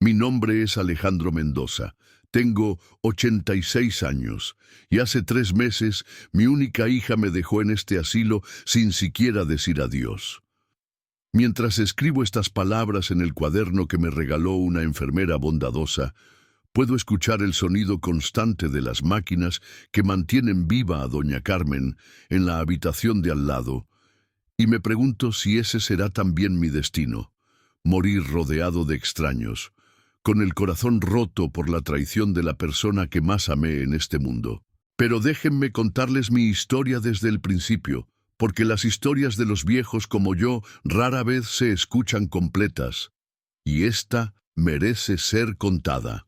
Mi nombre es Alejandro Mendoza. Tengo 86 años y hace 3 meses mi única hija me dejó en este asilo sin siquiera decir adiós. Mientras escribo estas palabras en el cuaderno que me regaló una enfermera bondadosa, puedo escuchar el sonido constante de las máquinas que mantienen viva a doña Carmen en la habitación de al lado, y me pregunto si ese será también mi destino, morir rodeado de extraños, con el corazón roto por la traición de la persona que más amé en este mundo. Pero déjenme contarles mi historia desde el principio, porque las historias de los viejos como yo rara vez se escuchan completas, y esta merece ser contada.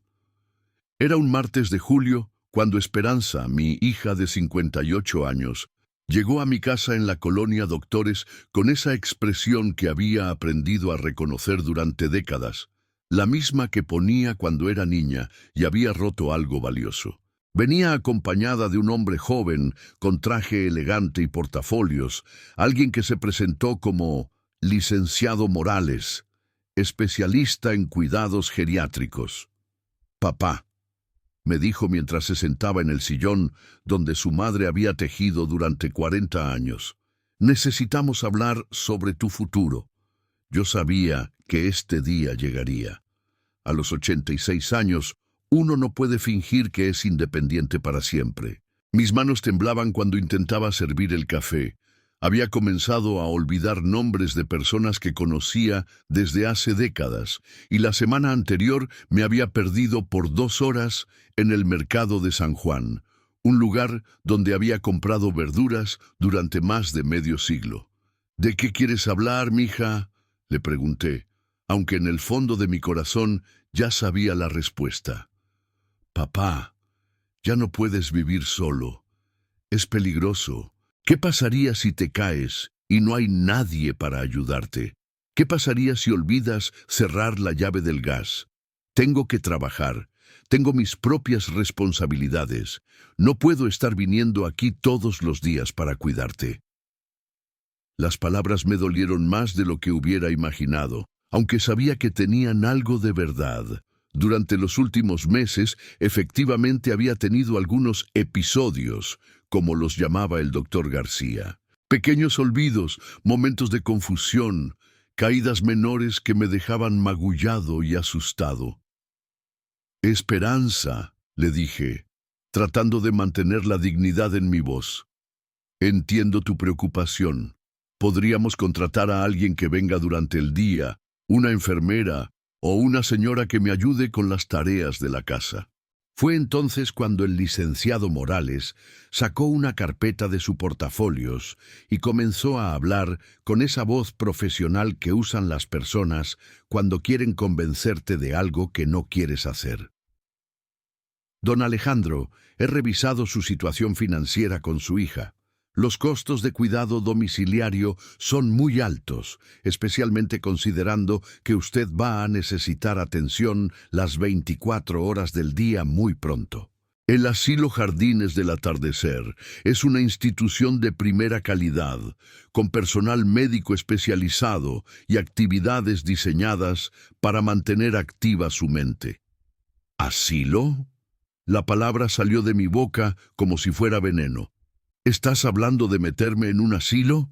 Era un martes de julio cuando Esperanza, mi hija de 58 años, llegó a mi casa en la colonia Doctores con esa expresión que había aprendido a reconocer durante décadas, la misma que ponía cuando era niña y había roto algo valioso. Venía acompañada de un hombre joven, con traje elegante y portafolios, alguien que se presentó como licenciado Morales, especialista en cuidados geriátricos. «Papá», me dijo mientras se sentaba en el sillón donde su madre había tejido durante 40 años, «necesitamos hablar sobre tu futuro». Yo sabía que este día llegaría. A los 86 años, uno no puede fingir que es independiente para siempre. Mis manos temblaban cuando intentaba servir el café. Había comenzado a olvidar nombres de personas que conocía desde hace décadas, y la semana anterior me había perdido por 2 horas en el mercado de San Juan, un lugar donde había comprado verduras durante más de medio siglo. «¿De qué quieres hablar, mija?», le pregunté, aunque en el fondo de mi corazón ya sabía la respuesta. «Papá, ya no puedes vivir solo. Es peligroso. ¿Qué pasaría si te caes y no hay nadie para ayudarte? ¿Qué pasaría si olvidas cerrar la llave del gas? Tengo que trabajar. Tengo mis propias responsabilidades. No puedo estar viniendo aquí todos los días para cuidarte». Las palabras me dolieron más de lo que hubiera imaginado, aunque sabía que tenían algo de verdad. Durante los últimos meses, efectivamente había tenido algunos episodios, como los llamaba el doctor García. Pequeños olvidos, momentos de confusión, caídas menores que me dejaban magullado y asustado. «Esperanza», le dije, tratando de mantener la dignidad en mi voz. «Entiendo tu preocupación. Podríamos contratar a alguien que venga durante el día, una enfermera o una señora que me ayude con las tareas de la casa». Fue entonces cuando el licenciado Morales sacó una carpeta de su portafolios y comenzó a hablar con esa voz profesional que usan las personas cuando quieren convencerte de algo que no quieres hacer. «Don Alejandro, he revisado su situación financiera con su hija. Los costos de cuidado domiciliario son muy altos, especialmente considerando que usted va a necesitar atención las 24 horas del día muy pronto. El Asilo Jardines del Atardecer es una institución de primera calidad, con personal médico especializado y actividades diseñadas para mantener activa su mente». «¿Asilo?». La palabra salió de mi boca como si fuera veneno. «¿Estás hablando de meterme en un asilo?».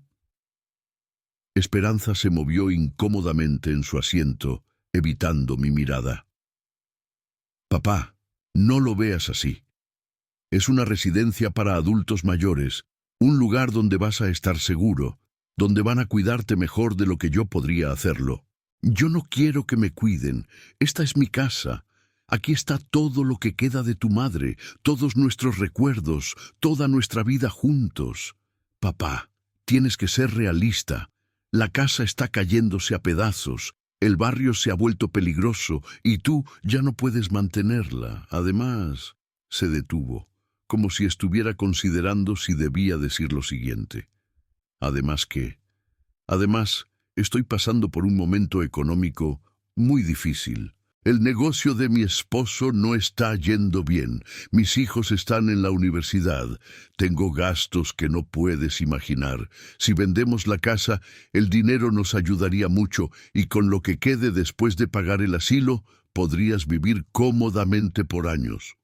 Esperanza se movió incómodamente en su asiento, evitando mi mirada. «Papá, no lo veas así. Es una residencia para adultos mayores, un lugar donde vas a estar seguro, donde van a cuidarte mejor de lo que yo podría hacerlo. Yo no quiero que me cuiden. Esta es mi casa. Aquí está todo lo que queda de tu madre, todos nuestros recuerdos, toda nuestra vida juntos. Papá, tienes que ser realista. La casa está cayéndose a pedazos, el barrio se ha vuelto peligroso y tú ya no puedes mantenerla. Además», se detuvo, como si estuviera considerando si debía decir lo siguiente. «¿Además qué?». «Además, estoy pasando por un momento económico muy difícil. El negocio de mi esposo no está yendo bien. Mis hijos están en la universidad. Tengo gastos que no puedes imaginar. Si vendemos la casa, el dinero nos ayudaría mucho y con lo que quede después de pagar el asilo, podrías vivir cómodamente por años.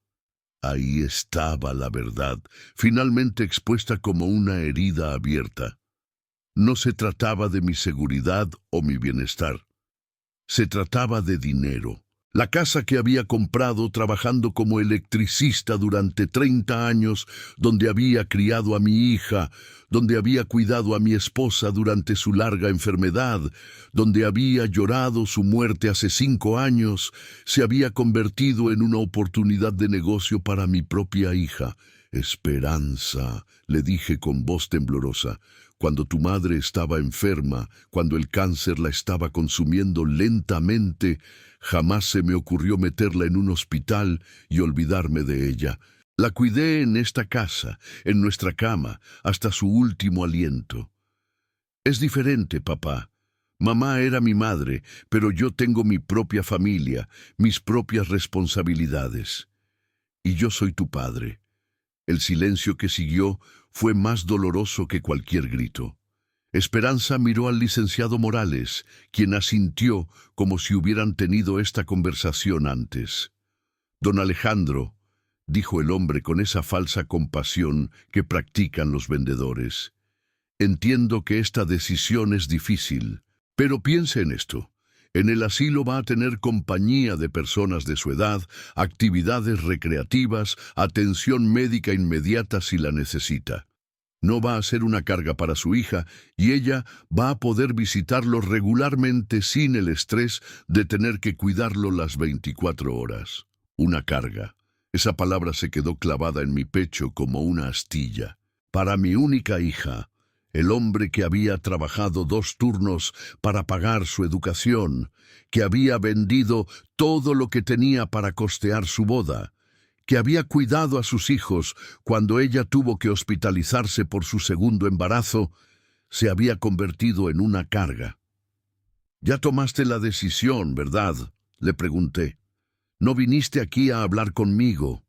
Ahí estaba la verdad, finalmente expuesta como una herida abierta. No se trataba de mi seguridad o mi bienestar. Se trataba de dinero. La casa que había comprado trabajando como electricista durante 30 años, donde había criado a mi hija, donde había cuidado a mi esposa durante su larga enfermedad, donde había llorado su muerte hace 5 años, se había convertido en una oportunidad de negocio para mi propia hija. Esperanza, le dije con voz temblorosa, cuando tu madre estaba enferma, cuando el cáncer la estaba consumiendo lentamente, jamás se me ocurrió meterla en un hospital y olvidarme de ella. La cuidé en esta casa, en nuestra cama, hasta su último aliento. Es diferente, papá. Mamá era mi madre, pero yo tengo mi propia familia, mis propias responsabilidades. Y yo soy tu padre. El silencio que siguió fue más doloroso que cualquier grito. Esperanza miró al licenciado Morales, quien asintió como si hubieran tenido esta conversación antes. Don Alejandro, dijo el hombre con esa falsa compasión que practican los vendedores, entiendo que esta decisión es difícil, pero piense en esto. En el asilo va a tener compañía de personas de su edad, actividades recreativas, atención médica inmediata si la necesita. No va a ser una carga para su hija y ella va a poder visitarlo regularmente sin el estrés de tener que cuidarlo las 24 horas. Una carga. Esa palabra se quedó clavada en mi pecho como una astilla. Para mi única hija, el hombre que había trabajado 2 turnos para pagar su educación, que había vendido todo lo que tenía para costear su boda, que había cuidado a sus hijos cuando ella tuvo que hospitalizarse por su segundo embarazo, se había convertido en una carga. «Ya tomaste la decisión, ¿verdad?», le pregunté. «No viniste aquí a hablar conmigo,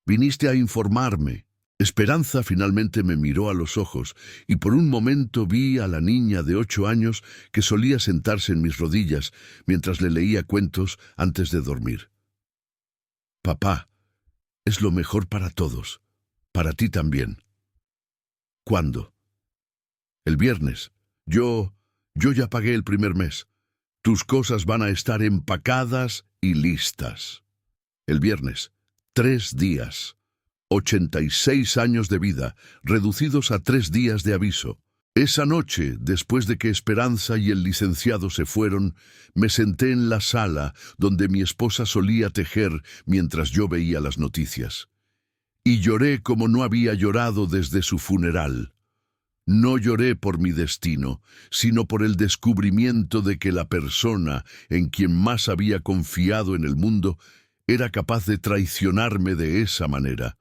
viniste a informarme». Esperanza finalmente me miró a los ojos y por un momento vi a la niña de 8 años que solía sentarse en mis rodillas mientras le leía cuentos antes de dormir. «Papá, es lo mejor para todos, para ti también». «¿Cuándo?» «El viernes. Yo ya pagué el primer mes. Tus cosas van a estar empacadas y listas». El viernes, 3 días. 86 años de vida, reducidos a 3 días de aviso. Esa noche, después de que Esperanza y el licenciado se fueron, me senté en la sala donde mi esposa solía tejer mientras yo veía las noticias. Y lloré como no había llorado desde su funeral. No lloré por mi destino, sino por el descubrimiento de que la persona en quien más había confiado en el mundo era capaz de traicionarme de esa manera.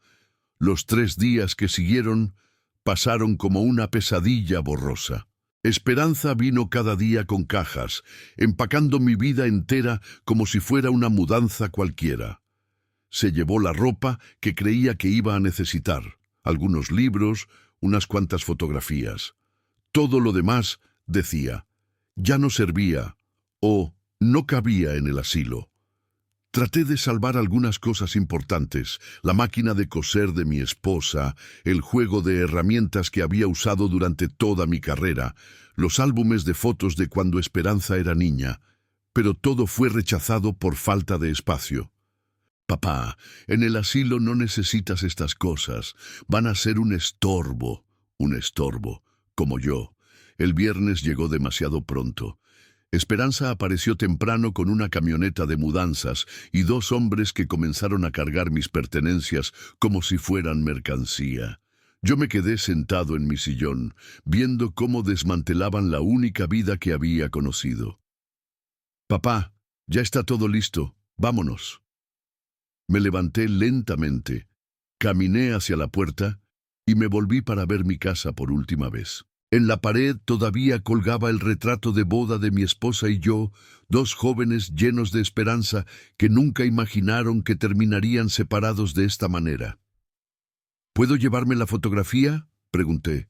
Los 3 días que siguieron pasaron como una pesadilla borrosa. Esperanza vino cada día con cajas, empacando mi vida entera como si fuera una mudanza cualquiera. Se llevó la ropa que creía que iba a necesitar, algunos libros, unas cuantas fotografías. Todo lo demás, decía, ya no servía o no cabía en el asilo. Traté de salvar algunas cosas importantes, la máquina de coser de mi esposa, el juego de herramientas que había usado durante toda mi carrera, los álbumes de fotos de cuando Esperanza era niña, pero todo fue rechazado por falta de espacio. «Papá, en el asilo no necesitas estas cosas, van a ser un estorbo, como yo». El viernes llegó demasiado pronto. Esperanza apareció temprano con una camioneta de mudanzas y 2 hombres que comenzaron a cargar mis pertenencias como si fueran mercancía. Yo me quedé sentado en mi sillón, viendo cómo desmantelaban la única vida que había conocido. «Papá, ya está todo listo, vámonos». Me levanté lentamente, caminé hacia la puerta y me volví para ver mi casa por última vez. En la pared todavía colgaba el retrato de boda de mi esposa y yo, 2 jóvenes llenos de esperanza que nunca imaginaron que terminarían separados de esta manera. «¿Puedo llevarme la fotografía?», pregunté.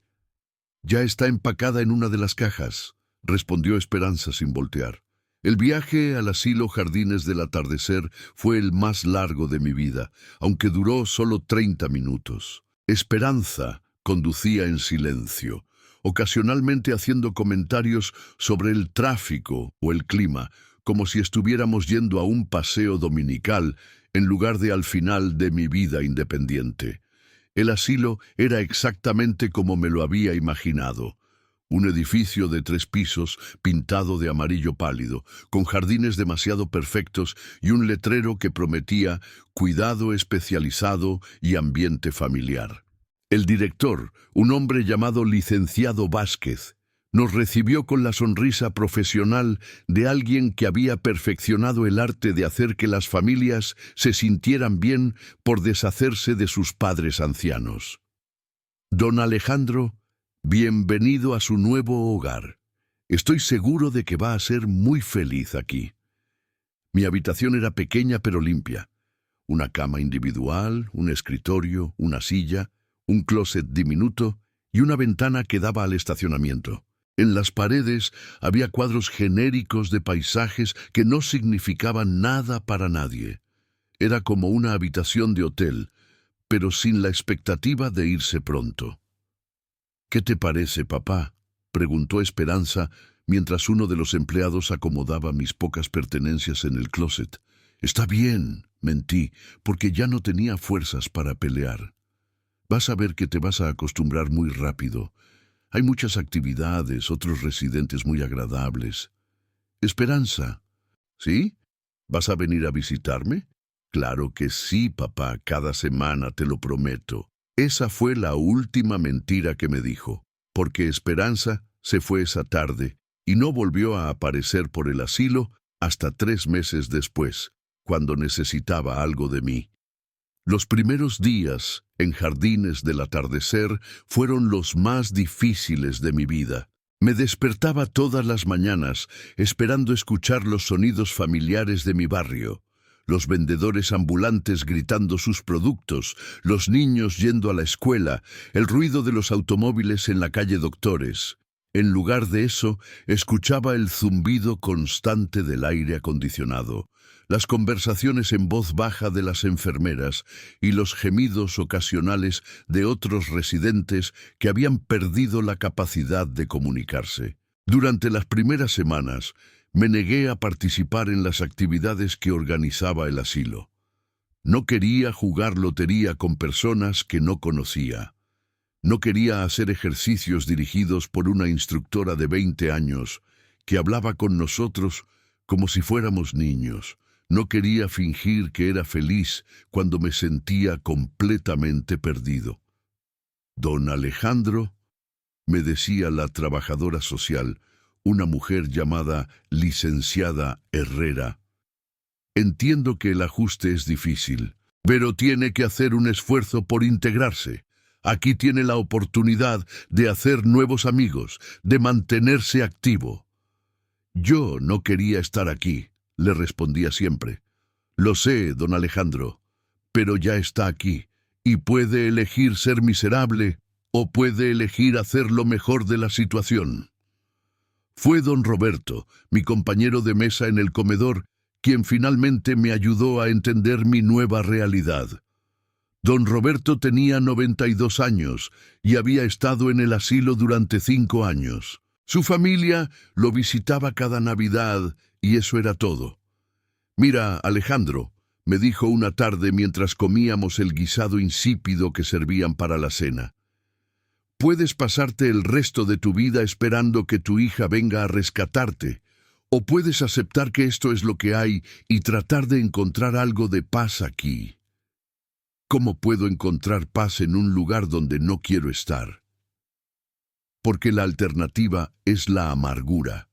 «Ya está empacada en una de las cajas», respondió Esperanza sin voltear. El viaje al asilo Jardines del Atardecer fue el más largo de mi vida, aunque duró solo 30 minutos. Esperanza conducía en silencio, ocasionalmente haciendo comentarios sobre el tráfico o el clima, como si estuviéramos yendo a un paseo dominical en lugar de al final de mi vida independiente. El asilo era exactamente como me lo había imaginado. Un edificio de 3 pisos, pintado de amarillo pálido, con jardines demasiado perfectos y un letrero que prometía cuidado especializado y ambiente familiar. El director, un hombre llamado Licenciado Vázquez, nos recibió con la sonrisa profesional de alguien que había perfeccionado el arte de hacer que las familias se sintieran bien por deshacerse de sus padres ancianos. Don Alejandro, bienvenido a su nuevo hogar. Estoy seguro de que va a ser muy feliz aquí. Mi habitación era pequeña pero limpia. Una cama individual, un escritorio, una silla, un closet diminuto y una ventana que daba al estacionamiento. En las paredes había cuadros genéricos de paisajes que no significaban nada para nadie. Era como una habitación de hotel, pero sin la expectativa de irse pronto. «¿Qué te parece, papá?», preguntó Esperanza mientras uno de los empleados acomodaba mis pocas pertenencias en el closet. «Está bien», mentí, porque ya no tenía fuerzas para pelear. «Vas a ver que te vas a acostumbrar muy rápido. Hay muchas actividades, otros residentes muy agradables». «Esperanza». «¿Sí? ¿Vas a venir a visitarme?» «Claro que sí, papá, cada semana, te lo prometo». Esa fue la última mentira que me dijo, porque Esperanza se fue esa tarde y no volvió a aparecer por el asilo hasta 3 meses después, cuando necesitaba algo de mí. Los primeros días en Jardines del Atardecer fueron los más difíciles de mi vida. Me despertaba todas las mañanas esperando escuchar los sonidos familiares de mi barrio. Los vendedores ambulantes gritando sus productos, los niños yendo a la escuela, el ruido de los automóviles en la calle Doctores. En lugar de eso, escuchaba el zumbido constante del aire acondicionado, las conversaciones en voz baja de las enfermeras y los gemidos ocasionales de otros residentes que habían perdido la capacidad de comunicarse. Durante las primeras semanas, me negué a participar en las actividades que organizaba el asilo. No quería jugar lotería con personas que no conocía. No quería hacer ejercicios dirigidos por una instructora de 20 años que hablaba con nosotros como si fuéramos niños. No quería fingir que era feliz cuando me sentía completamente perdido. «Don Alejandro», me decía la trabajadora social, una mujer llamada Licenciada Herrera, «entiendo que el ajuste es difícil, pero tiene que hacer un esfuerzo por integrarse. Aquí tiene la oportunidad de hacer nuevos amigos, de mantenerse activo». «Yo no quería estar aquí», le respondía siempre. «Lo sé, don Alejandro, pero ya está aquí, y puede elegir ser miserable o puede elegir hacer lo mejor de la situación». Fue don Roberto, mi compañero de mesa en el comedor, quien finalmente me ayudó a entender mi nueva realidad. Don Roberto tenía 92 años y había estado en el asilo durante 5 años. Su familia lo visitaba cada Navidad y eso era todo. «Mira, Alejandro», me dijo una tarde mientras comíamos el guisado insípido que servían para la cena. «Puedes pasarte el resto de tu vida esperando que tu hija venga a rescatarte, o puedes aceptar que esto es lo que hay y tratar de encontrar algo de paz aquí». ¿Cómo puedo encontrar paz en un lugar donde no quiero estar? Porque la alternativa es la amargura,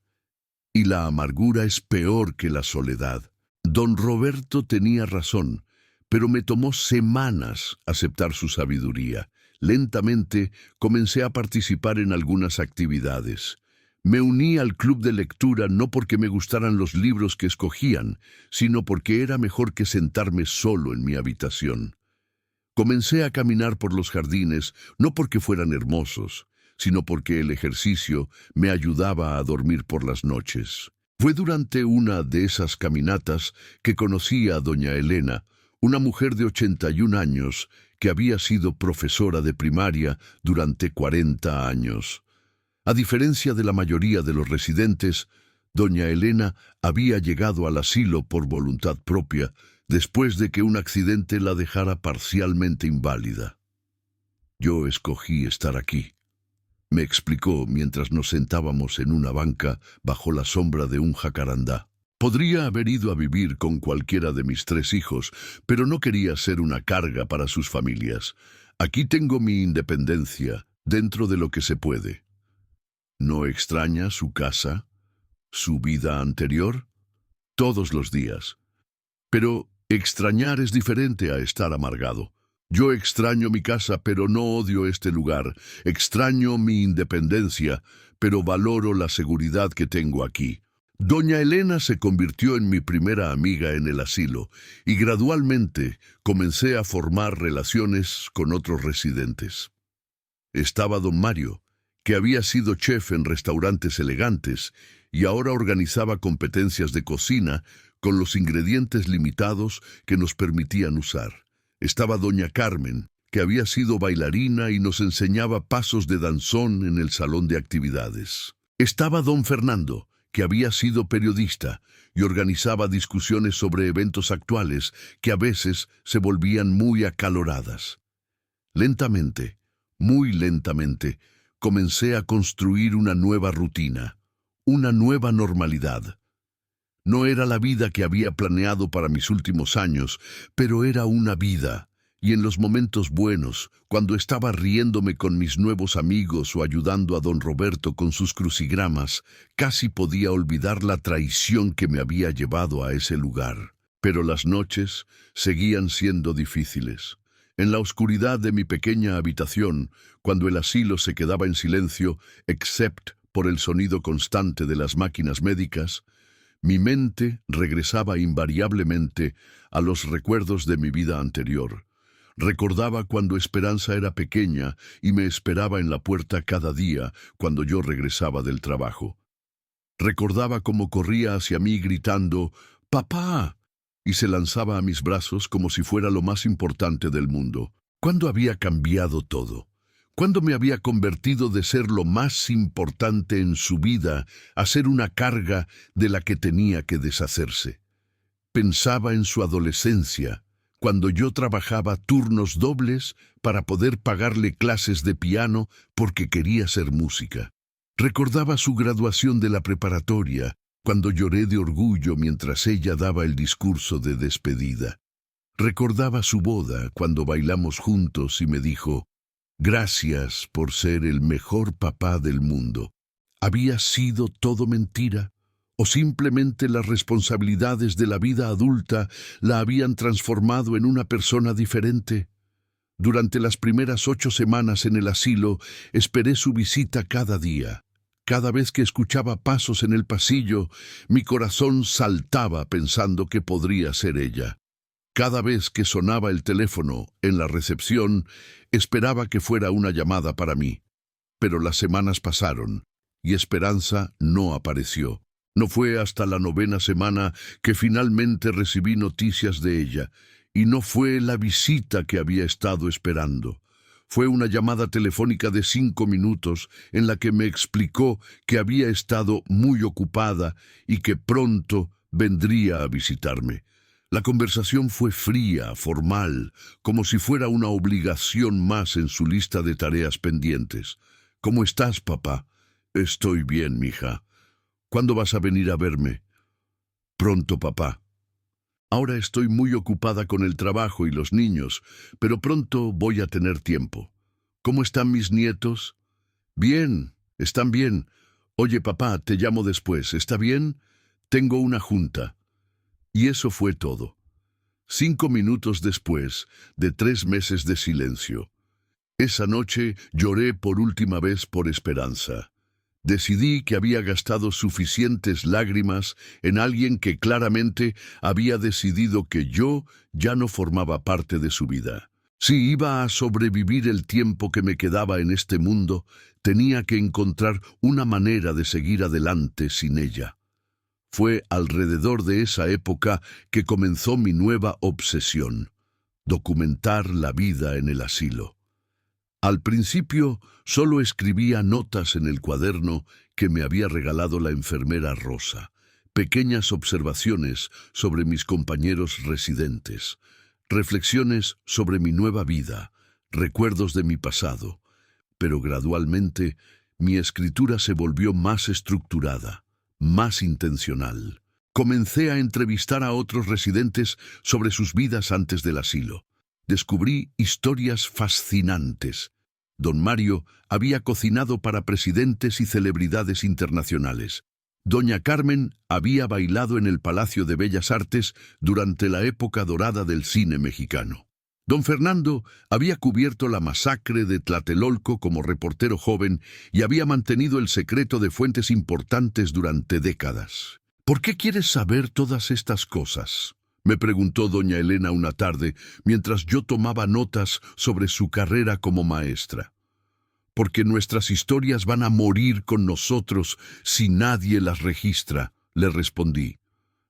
y la amargura es peor que la soledad. Don Roberto tenía razón, pero me tomó semanas aceptar su sabiduría. Lentamente comencé a participar en algunas actividades. Me uní al club de lectura no porque me gustaran los libros que escogían, sino porque era mejor que sentarme solo en mi habitación. Comencé a caminar por los jardines, no porque fueran hermosos, sino porque el ejercicio me ayudaba a dormir por las noches. Fue durante una de esas caminatas que conocí a doña Elena, una mujer de 81 años que había sido profesora de primaria durante 40 años. A diferencia de la mayoría de los residentes, doña Elena había llegado al asilo por voluntad propia después de que un accidente la dejara parcialmente inválida. Yo escogí estar aquí, me explicó mientras nos sentábamos en una banca bajo la sombra de un jacarandá. Podría haber ido a vivir con cualquiera de mis 3 hijos, pero no quería ser una carga para sus familias. Aquí tengo mi independencia, dentro de lo que se puede. ¿No extraña su casa, su vida anterior? Todos los días. Pero extrañar es diferente a estar amargado. Yo extraño mi casa, pero no odio este lugar. Extraño mi independencia, pero valoro la seguridad que tengo aquí. Doña Elena se convirtió en mi primera amiga en el asilo y gradualmente comencé a formar relaciones con otros residentes. Estaba don Mario, que había sido chef en restaurantes elegantes y ahora organizaba competencias de cocina con los ingredientes limitados que nos permitían usar. Estaba doña Carmen, que había sido bailarina y nos enseñaba pasos de danzón en el salón de actividades. Estaba don Fernando, que había sido periodista y organizaba discusiones sobre eventos actuales que a veces se volvían muy acaloradas. Lentamente, muy lentamente, comencé a construir una nueva rutina, una nueva normalidad. No era la vida que había planeado para mis últimos años, pero era una vida, y en los momentos buenos, cuando estaba riéndome con mis nuevos amigos o ayudando a don Roberto con sus crucigramas, casi podía olvidar la traición que me había llevado a ese lugar. Pero las noches seguían siendo difíciles. En la oscuridad de mi pequeña habitación, cuando el asilo se quedaba en silencio, excepto por el sonido constante de las máquinas médicas, mi mente regresaba invariablemente a los recuerdos de mi vida anterior. Recordaba cuando Esperanza era pequeña y me esperaba en la puerta cada día cuando yo regresaba del trabajo. Recordaba cómo corría hacia mí gritando «¡Papá!» y se lanzaba a mis brazos como si fuera lo más importante del mundo. ¿Cuándo había cambiado todo? ¿Cuándo me había convertido de ser lo más importante en su vida a ser una carga de la que tenía que deshacerse? Pensaba en su adolescencia, cuando yo trabajaba turnos dobles para poder pagarle clases de piano porque quería hacer música. Recordaba su graduación de la preparatoria, cuando lloré de orgullo mientras ella daba el discurso de despedida. Recordaba su boda, cuando bailamos juntos y me dijo, «Gracias por ser el mejor papá del mundo». ¿Había sido todo mentira? ¿O simplemente las responsabilidades de la vida adulta la habían transformado en una persona diferente? Durante las primeras 8 semanas en el asilo, esperé su visita cada día. Cada vez que escuchaba pasos en el pasillo, mi corazón saltaba pensando que podría ser ella. Cada vez que sonaba el teléfono en la recepción, esperaba que fuera una llamada para mí. Pero las semanas pasaron y Esperanza no apareció. No fue hasta la 9ª semana que finalmente recibí noticias de ella, y no fue la visita que había estado esperando. Fue una llamada telefónica de 5 minutos en la que me explicó que había estado muy ocupada y que pronto vendría a visitarme. La conversación fue fría, formal, como si fuera una obligación más en su lista de tareas pendientes. «¿Cómo estás, papá?» «Estoy bien, mija». «¿Cuándo vas a venir a verme?» «Pronto, papá. Ahora estoy muy ocupada con el trabajo y los niños, pero pronto voy a tener tiempo». «¿Cómo están mis nietos?» «Bien, están bien. Oye, papá, te llamo después, ¿está bien? Tengo una junta». Y eso fue todo. 5 minutos después de 3 meses de silencio. Esa noche lloré por última vez por Esperanza. Decidí que había gastado suficientes lágrimas en alguien que claramente había decidido que yo ya no formaba parte de su vida. Si iba a sobrevivir el tiempo que me quedaba en este mundo, tenía que encontrar una manera de seguir adelante sin ella. Fue alrededor de esa época que comenzó mi nueva obsesión: documentar la vida en el asilo. Al principio solo escribía notas en el cuaderno que me había regalado la enfermera Rosa, pequeñas observaciones sobre mis compañeros residentes, reflexiones sobre mi nueva vida, recuerdos de mi pasado. Pero gradualmente mi escritura se volvió más estructurada, más intencional. Comencé a entrevistar a otros residentes sobre sus vidas antes del asilo. Descubrí historias fascinantes. Don Mario había cocinado para presidentes y celebridades internacionales. Doña Carmen había bailado en el Palacio de Bellas Artes durante la época dorada del cine mexicano. Don Fernando había cubierto la masacre de Tlatelolco como reportero joven y había mantenido el secreto de fuentes importantes durante décadas. ¿Por qué quieres saber todas estas cosas?, me preguntó doña Elena una tarde mientras yo tomaba notas sobre su carrera como maestra. Porque nuestras historias van a morir con nosotros si nadie las registra, le respondí.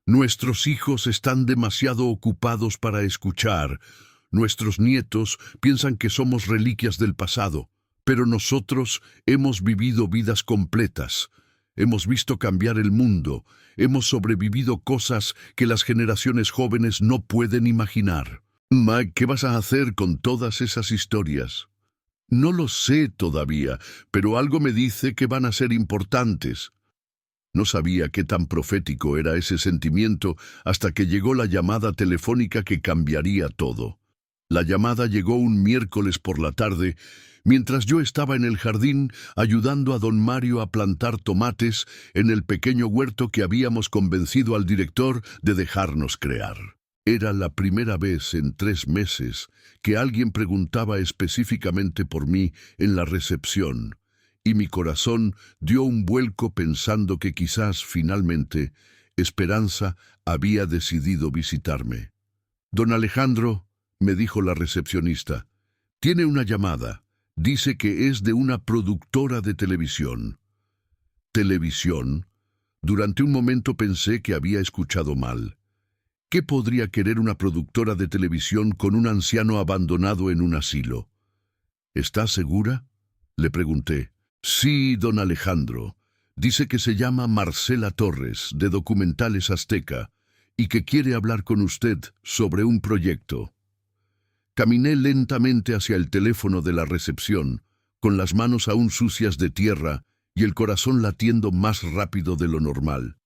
Nuestros hijos están demasiado ocupados para escuchar. Nuestros nietos piensan que somos reliquias del pasado, pero nosotros hemos vivido vidas completas. Hemos visto cambiar el mundo, hemos sobrevivido cosas que las generaciones jóvenes no pueden imaginar. Mike, ¿qué vas a hacer con todas esas historias? No lo sé todavía, pero algo me dice que van a ser importantes. No sabía qué tan profético era ese sentimiento hasta que llegó la llamada telefónica que cambiaría todo. La llamada llegó un miércoles por la tarde, mientras yo estaba en el jardín ayudando a don Mario a plantar tomates en el pequeño huerto que habíamos convencido al director de dejarnos crear. Era la primera vez en 3 meses que alguien preguntaba específicamente por mí en la recepción, y mi corazón dio un vuelco pensando que quizás, finalmente, Esperanza había decidido visitarme. «Don Alejandro», me dijo la recepcionista, «tiene una llamada. Dice que es de una productora de televisión». ¿Televisión? Durante un momento pensé que había escuchado mal. ¿Qué podría querer una productora de televisión con un anciano abandonado en un asilo? ¿Está segura?, le pregunté. Sí, don Alejandro. Dice que se llama Marcela Torres, de Documentales Azteca, y que quiere hablar con usted sobre un proyecto. Caminé lentamente hacia el teléfono de la recepción, con las manos aún sucias de tierra y el corazón latiendo más rápido de lo normal.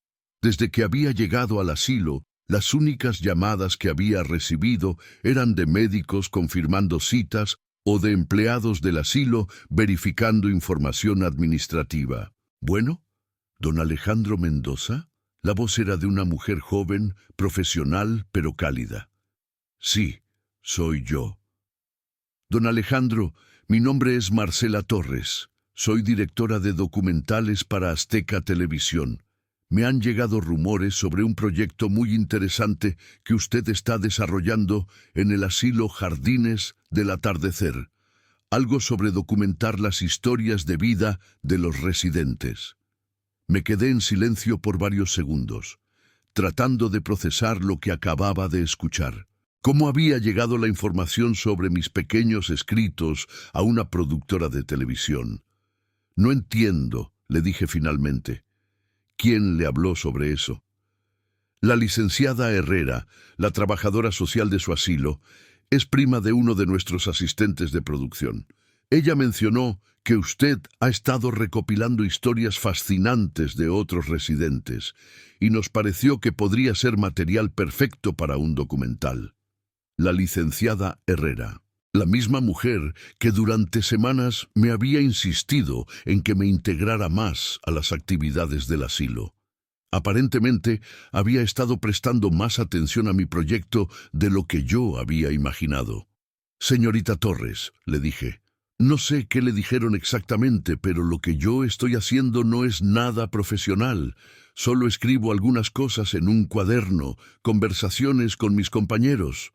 Desde que había llegado al asilo, las únicas llamadas que había recibido eran de médicos confirmando citas o de empleados del asilo verificando información administrativa. «Bueno, don Alejandro Mendoza». La voz era de una mujer joven, profesional, pero cálida. «Sí, soy yo». «Don Alejandro, mi nombre es Marcela Torres. Soy directora de documentales para Azteca Televisión. Me han llegado rumores sobre un proyecto muy interesante que usted está desarrollando en el asilo Jardines del Atardecer. Algo sobre documentar las historias de vida de los residentes». Me quedé en silencio por varios segundos, tratando de procesar lo que acababa de escuchar. ¿Cómo había llegado la información sobre mis pequeños escritos a una productora de televisión? «No entiendo», le dije finalmente. «¿Quién le habló sobre eso?» La licenciada Herrera, la trabajadora social de su asilo, es prima de uno de nuestros asistentes de producción. Ella mencionó que usted ha estado recopilando historias fascinantes de otros residentes y nos pareció que podría ser material perfecto para un documental. La licenciada Herrera, la misma mujer que durante semanas me había insistido en que me integrara más a las actividades del asilo. Aparentemente, había estado prestando más atención a mi proyecto de lo que yo había imaginado. «Señorita Torres», le dije, «no sé qué le dijeron exactamente, pero lo que yo estoy haciendo no es nada profesional. Solo escribo algunas cosas en un cuaderno, conversaciones con mis compañeros».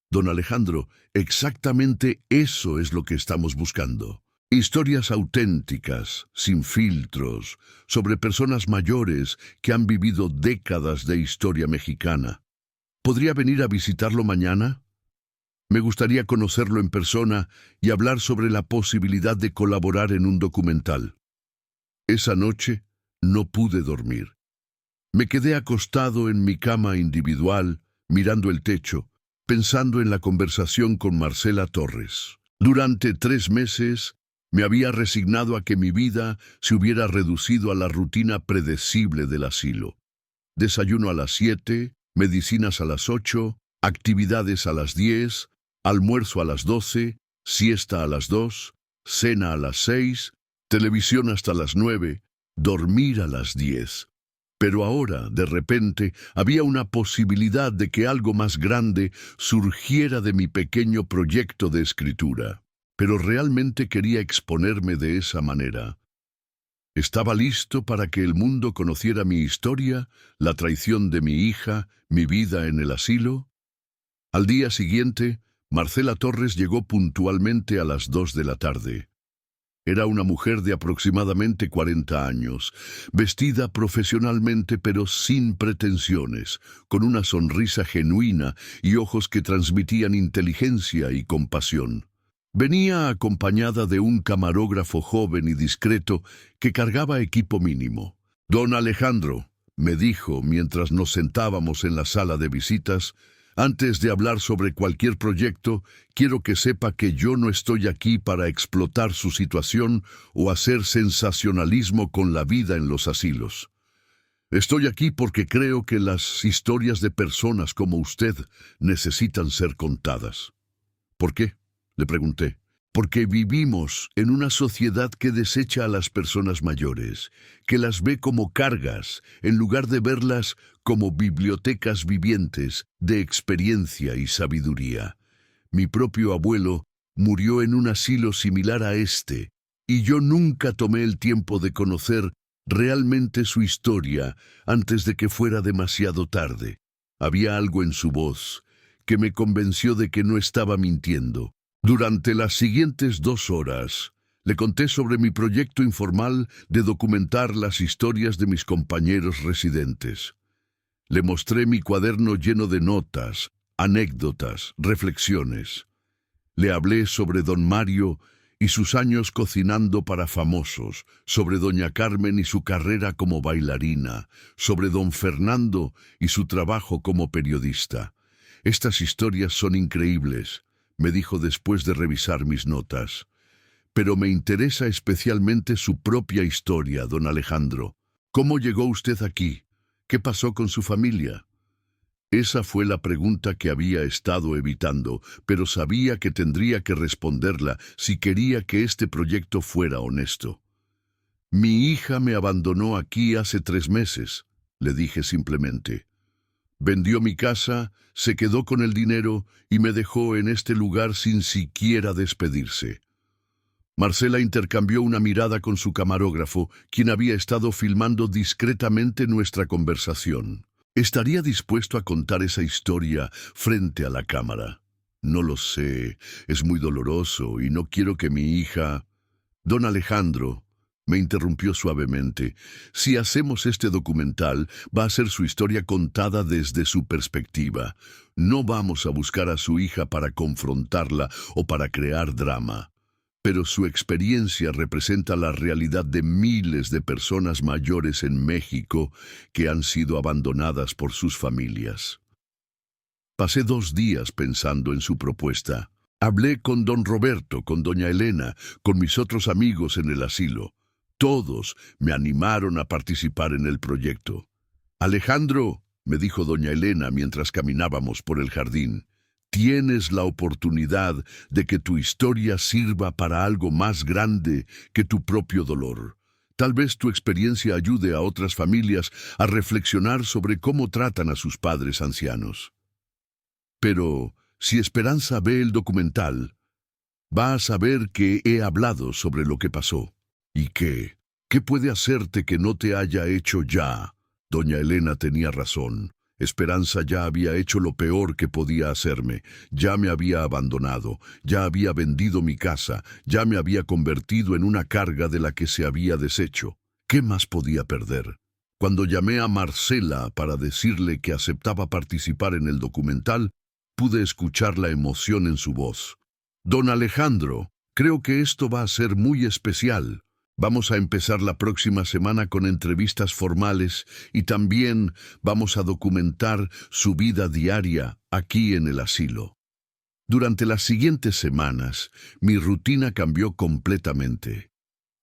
«Don Alejandro, exactamente eso es lo que estamos buscando. Historias auténticas, sin filtros, sobre personas mayores que han vivido décadas de historia mexicana. ¿Podría venir a visitarlo mañana? Me gustaría conocerlo en persona y hablar sobre la posibilidad de colaborar en un documental. Esa noche no pude dormir. Me quedé acostado en mi cama individual, mirando el techo, pensando en la conversación con Marcela Torres. Durante 3 meses me había resignado a que mi vida se hubiera reducido a la rutina predecible del asilo. Desayuno a las 7, medicinas a las 8, actividades a las 10, almuerzo a las 12, siesta a las 2, cena a las 6, televisión hasta las 9, dormir a las 10. Pero ahora, de repente, había una posibilidad de que algo más grande surgiera de mi pequeño proyecto de escritura. Pero realmente quería exponerme de esa manera. Estaba listo para que el mundo conociera mi historia, la traición de mi hija, mi vida en el asilo. Al día siguiente, Marcela Torres llegó puntualmente a las 2 de la tarde. Era una mujer de aproximadamente 40 años, vestida profesionalmente pero sin pretensiones, con una sonrisa genuina y ojos que transmitían inteligencia y compasión. Venía acompañada de un camarógrafo joven y discreto que cargaba equipo mínimo. «Don Alejandro», me dijo mientras nos sentábamos en la sala de visitas, «antes de hablar sobre cualquier proyecto, quiero que sepa que yo no estoy aquí para explotar su situación o hacer sensacionalismo con la vida en los asilos. Estoy aquí porque creo que las historias de personas como usted necesitan ser contadas». «¿Por qué?», le pregunté. «Porque vivimos en una sociedad que desecha a las personas mayores, que las ve como cargas, en lugar de verlas como bibliotecas vivientes de experiencia y sabiduría. Mi propio abuelo murió en un asilo similar a este, y yo nunca tomé el tiempo de conocer realmente su historia antes de que fuera demasiado tarde. Había algo en su voz que me convenció de que no estaba mintiendo. Durante las siguientes 2 horas, le conté sobre mi proyecto informal de documentar las historias de mis compañeros residentes. Le mostré mi cuaderno lleno de notas, anécdotas, reflexiones. Le hablé sobre don Mario y sus años cocinando para famosos, sobre doña Carmen y su carrera como bailarina, sobre don Fernando y su trabajo como periodista. «Estas historias son increíbles», me dijo después de revisar mis notas. «Pero me interesa especialmente su propia historia, don Alejandro. ¿Cómo llegó usted aquí? ¿Qué pasó con su familia?». Esa fue la pregunta que había estado evitando, pero sabía que tendría que responderla si quería que este proyecto fuera honesto. «Mi hija me abandonó aquí hace 3 meses», le dije simplemente. «Vendió mi casa, se quedó con el dinero y me dejó en este lugar sin siquiera despedirse». Marcela intercambió una mirada con su camarógrafo, quien había estado filmando discretamente nuestra conversación. «¿Estaría dispuesto a contar esa historia frente a la cámara? No lo sé, es muy doloroso y no quiero que mi hija...». «Don Alejandro», me interrumpió suavemente, «si hacemos este documental, va a ser su historia contada desde su perspectiva. No vamos a buscar a su hija para confrontarla o para crear drama. Pero su experiencia representa la realidad de miles de personas mayores en México que han sido abandonadas por sus familias». Pasé 2 días pensando en su propuesta. Hablé con don Roberto, con doña Elena, con mis otros amigos en el asilo. Todos me animaron a participar en el proyecto. «Alejandro», me dijo doña Elena mientras caminábamos por el jardín, «tienes la oportunidad de que tu historia sirva para algo más grande que tu propio dolor. Tal vez tu experiencia ayude a otras familias a reflexionar sobre cómo tratan a sus padres ancianos. Pero si Esperanza ve el documental, va a saber que he hablado sobre lo que pasó. ¿Y qué? ¿Qué puede hacerte que no te haya hecho ya?». Doña Elena tenía razón. Esperanza ya había hecho lo peor que podía hacerme, ya me había abandonado, ya había vendido mi casa, ya me había convertido en una carga de la que se había deshecho. ¿Qué más podía perder? Cuando llamé a Marcela para decirle que aceptaba participar en el documental, pude escuchar la emoción en su voz. Don Alejandro, creo que esto va a ser muy especial. Vamos a empezar la próxima semana con entrevistas formales y también vamos a documentar su vida diaria aquí en el asilo. Durante las siguientes semanas, mi rutina cambió completamente.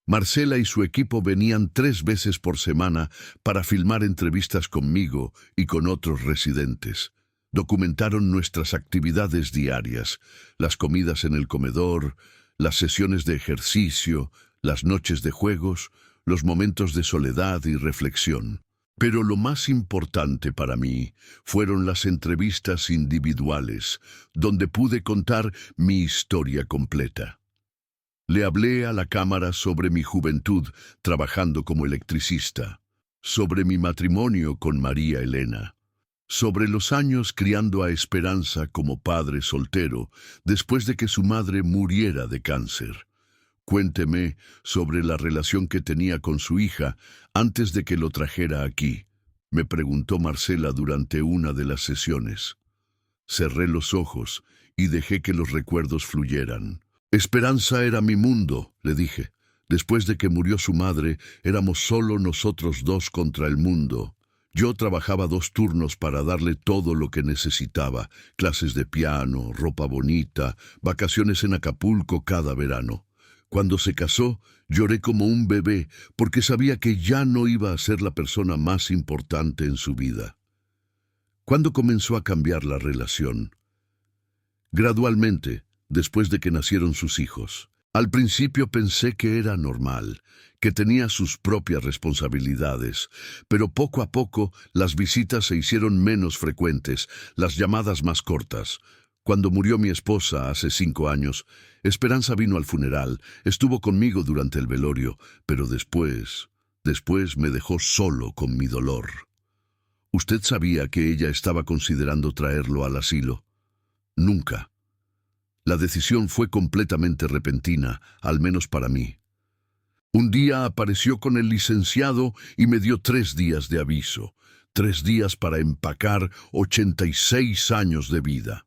Marcela y su equipo venían 3 veces por semana para filmar entrevistas conmigo y con otros residentes. Documentaron nuestras actividades diarias, las comidas en el comedor, las sesiones de ejercicio, las noches de juegos, los momentos de soledad y reflexión. Pero lo más importante para mí fueron las entrevistas individuales, donde pude contar mi historia completa. Le hablé a la cámara sobre mi juventud trabajando como electricista, sobre mi matrimonio con María Elena, sobre los años criando a Esperanza como padre soltero después de que su madre muriera de cáncer. Cuénteme sobre la relación que tenía con su hija antes de que lo trajera aquí, me preguntó Marcela durante una de las sesiones. Cerré los ojos y dejé que los recuerdos fluyeran. Esperanza era mi mundo, le dije. Después de que murió su madre, éramos solo nosotros 2 contra el mundo. Yo trabajaba 2 turnos para darle todo lo que necesitaba, clases de piano, ropa bonita, vacaciones en Acapulco cada verano. Cuando se casó, lloré como un bebé porque sabía que ya no iba a ser la persona más importante en su vida. ¿Cuándo comenzó a cambiar la relación? Gradualmente, después de que nacieron sus hijos. Al principio pensé que era normal, que tenía sus propias responsabilidades, pero poco a poco las visitas se hicieron menos frecuentes, las llamadas más cortas. Cuando murió mi esposa hace 5 años, Esperanza vino al funeral, estuvo conmigo durante el velorio, pero después me dejó solo con mi dolor. ¿Usted sabía que ella estaba considerando traerlo al asilo? Nunca. La decisión fue completamente repentina, al menos para mí. Un día apareció con el licenciado y me dio 3 días de aviso, 3 días para empacar 86 años de vida.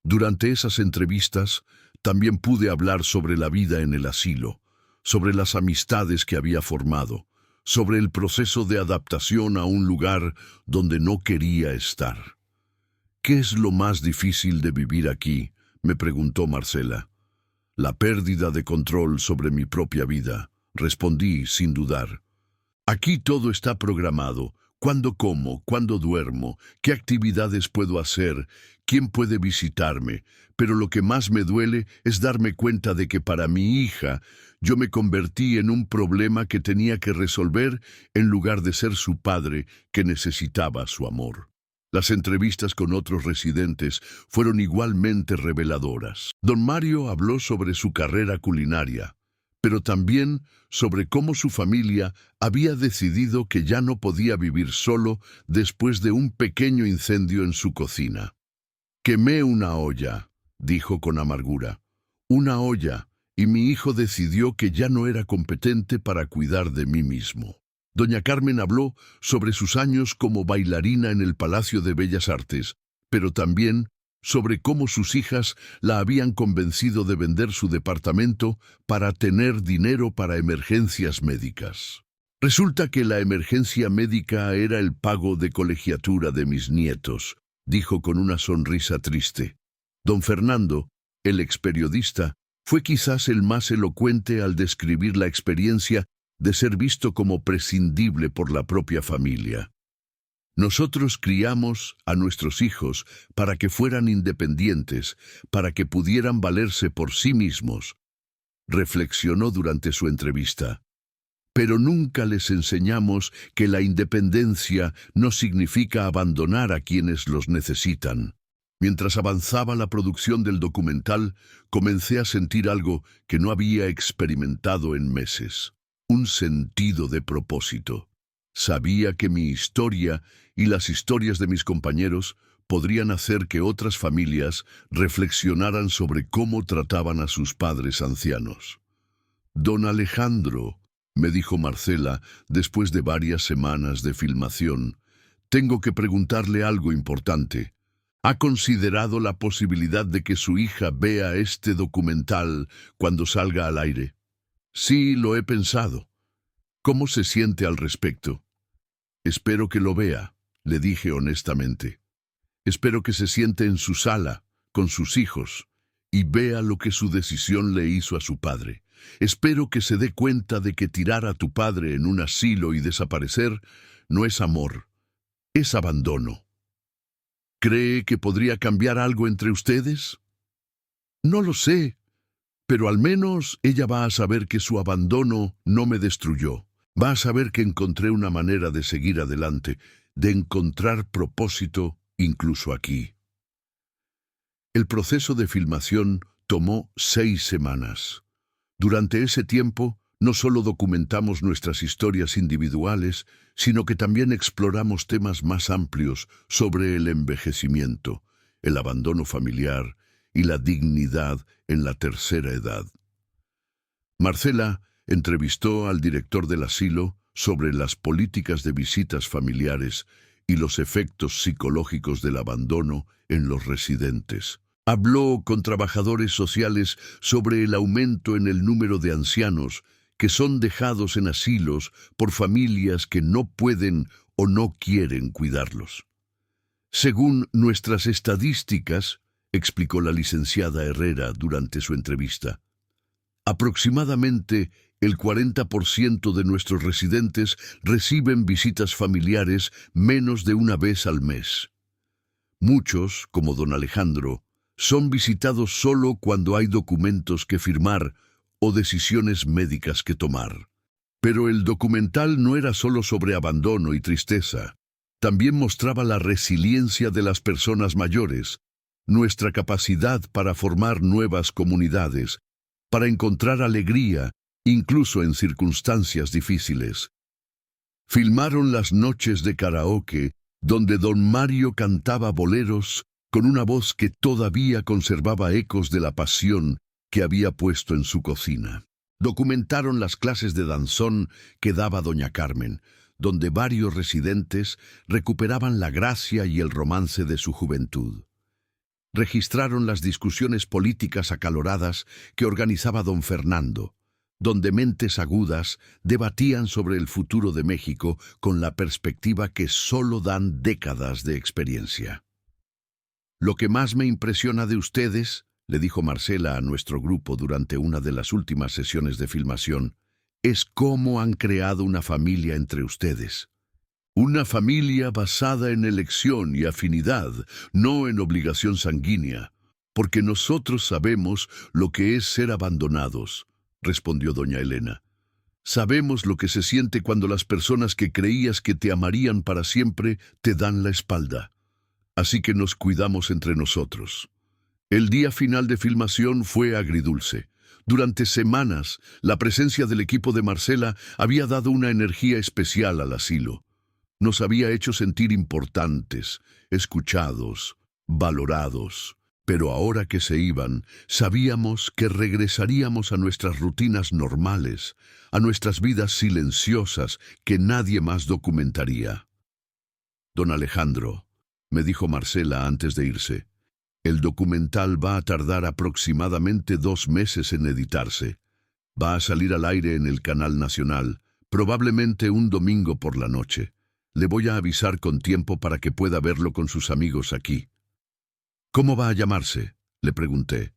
Durante esas entrevistas, también pude hablar sobre la vida en el asilo, sobre las amistades que había formado, sobre el proceso de adaptación a un lugar donde no quería estar. ¿Qué es lo más difícil de vivir aquí?, me preguntó Marcela. La pérdida de control sobre mi propia vida, respondí sin dudar. Aquí todo está programado. ¿Cuándo como? ¿Cuándo duermo? ¿Qué actividades puedo hacer? ¿Quién puede visitarme? Pero lo que más me duele es darme cuenta de que para mi hija yo me convertí en un problema que tenía que resolver en lugar de ser su padre que necesitaba su amor. Las entrevistas con otros residentes fueron igualmente reveladoras. Don Mario habló sobre su carrera culinaria, pero también sobre cómo su familia había decidido que ya no podía vivir solo después de un pequeño incendio en su cocina. «Quemé una olla», dijo con amargura. «Una olla, y mi hijo decidió que ya no era competente para cuidar de mí mismo». Doña Carmen habló sobre sus años como bailarina en el Palacio de Bellas Artes, pero también sobre cómo sus hijas la habían convencido de vender su departamento para tener dinero para emergencias médicas. «Resulta que la emergencia médica era el pago de colegiatura de mis nietos», dijo con una sonrisa triste. Don Fernando, el experiodista, fue quizás el más elocuente al describir la experiencia de ser visto como prescindible por la propia familia. «Nosotros criamos a nuestros hijos para que fueran independientes, para que pudieran valerse por sí mismos», reflexionó durante su entrevista. «Pero nunca les enseñamos que la independencia no significa abandonar a quienes los necesitan». Mientras avanzaba la producción del documental, comencé a sentir algo que no había experimentado en meses. Un sentido de propósito. Sabía que mi historia y las historias de mis compañeros podrían hacer que otras familias reflexionaran sobre cómo trataban a sus padres ancianos. Don Alejandro, me dijo Marcela después de varias semanas de filmación, tengo que preguntarle algo importante. ¿Ha considerado la posibilidad de que su hija vea este documental cuando salga al aire? Sí, lo he pensado. ¿Cómo se siente al respecto? Espero que lo vea, le dije honestamente. Espero que se siente en su sala, con sus hijos, y vea lo que su decisión le hizo a su padre. Espero que se dé cuenta de que tirar a tu padre en un asilo y desaparecer no es amor, es abandono. ¿Cree que podría cambiar algo entre ustedes? No lo sé, pero al menos ella va a saber que su abandono no me destruyó. Va a saber que encontré una manera de seguir adelante, de encontrar propósito incluso aquí. El proceso de filmación tomó 6 semanas. Durante ese tiempo, no solo documentamos nuestras historias individuales, sino que también exploramos temas más amplios sobre el envejecimiento, el abandono familiar y la dignidad en la tercera edad. Marcela entrevistó al director del asilo sobre las políticas de visitas familiares y los efectos psicológicos del abandono en los residentes. Habló con trabajadores sociales sobre el aumento en el número de ancianos que son dejados en asilos por familias que no pueden o no quieren cuidarlos. Según nuestras estadísticas, explicó la licenciada Herrera durante su entrevista, aproximadamente el 40% de nuestros residentes reciben visitas familiares menos de una vez al mes. Muchos, como don Alejandro, son visitados solo cuando hay documentos que firmar o decisiones médicas que tomar. Pero el documental no era solo sobre abandono y tristeza. También mostraba la resiliencia de las personas mayores, nuestra capacidad para formar nuevas comunidades, para encontrar alegría, incluso en circunstancias difíciles. Filmaron las noches de karaoke, donde don Mario cantaba boleros con una voz que todavía conservaba ecos de la pasión que había puesto en su cocina. Documentaron las clases de danzón que daba doña Carmen, donde varios residentes recuperaban la gracia y el romance de su juventud. Registraron las discusiones políticas acaloradas que organizaba don Fernando, donde mentes agudas debatían sobre el futuro de México con la perspectiva que solo dan décadas de experiencia. Lo que más me impresiona de ustedes, le dijo Marcela a nuestro grupo durante una de las últimas sesiones de filmación, es cómo han creado una familia entre ustedes. Una familia basada en elección y afinidad, no en obligación sanguínea, porque nosotros sabemos lo que es ser abandonados, respondió doña Elena. Sabemos lo que se siente cuando las personas que creías que te amarían para siempre te dan la espalda. Así que nos cuidamos entre nosotros. El día final de filmación fue agridulce. Durante semanas, la presencia del equipo de Marcela había dado una energía especial al asilo. Nos había hecho sentir importantes, escuchados, valorados. Pero ahora que se iban, sabíamos que regresaríamos a nuestras rutinas normales, a nuestras vidas silenciosas que nadie más documentaría. Don Alejandro, me dijo Marcela antes de irse, el documental va a tardar aproximadamente 2 meses en editarse. Va a salir al aire en el canal nacional, probablemente un domingo por la noche. Le voy a avisar con tiempo para que pueda verlo con sus amigos aquí. ¿Cómo va a llamarse?, le pregunté.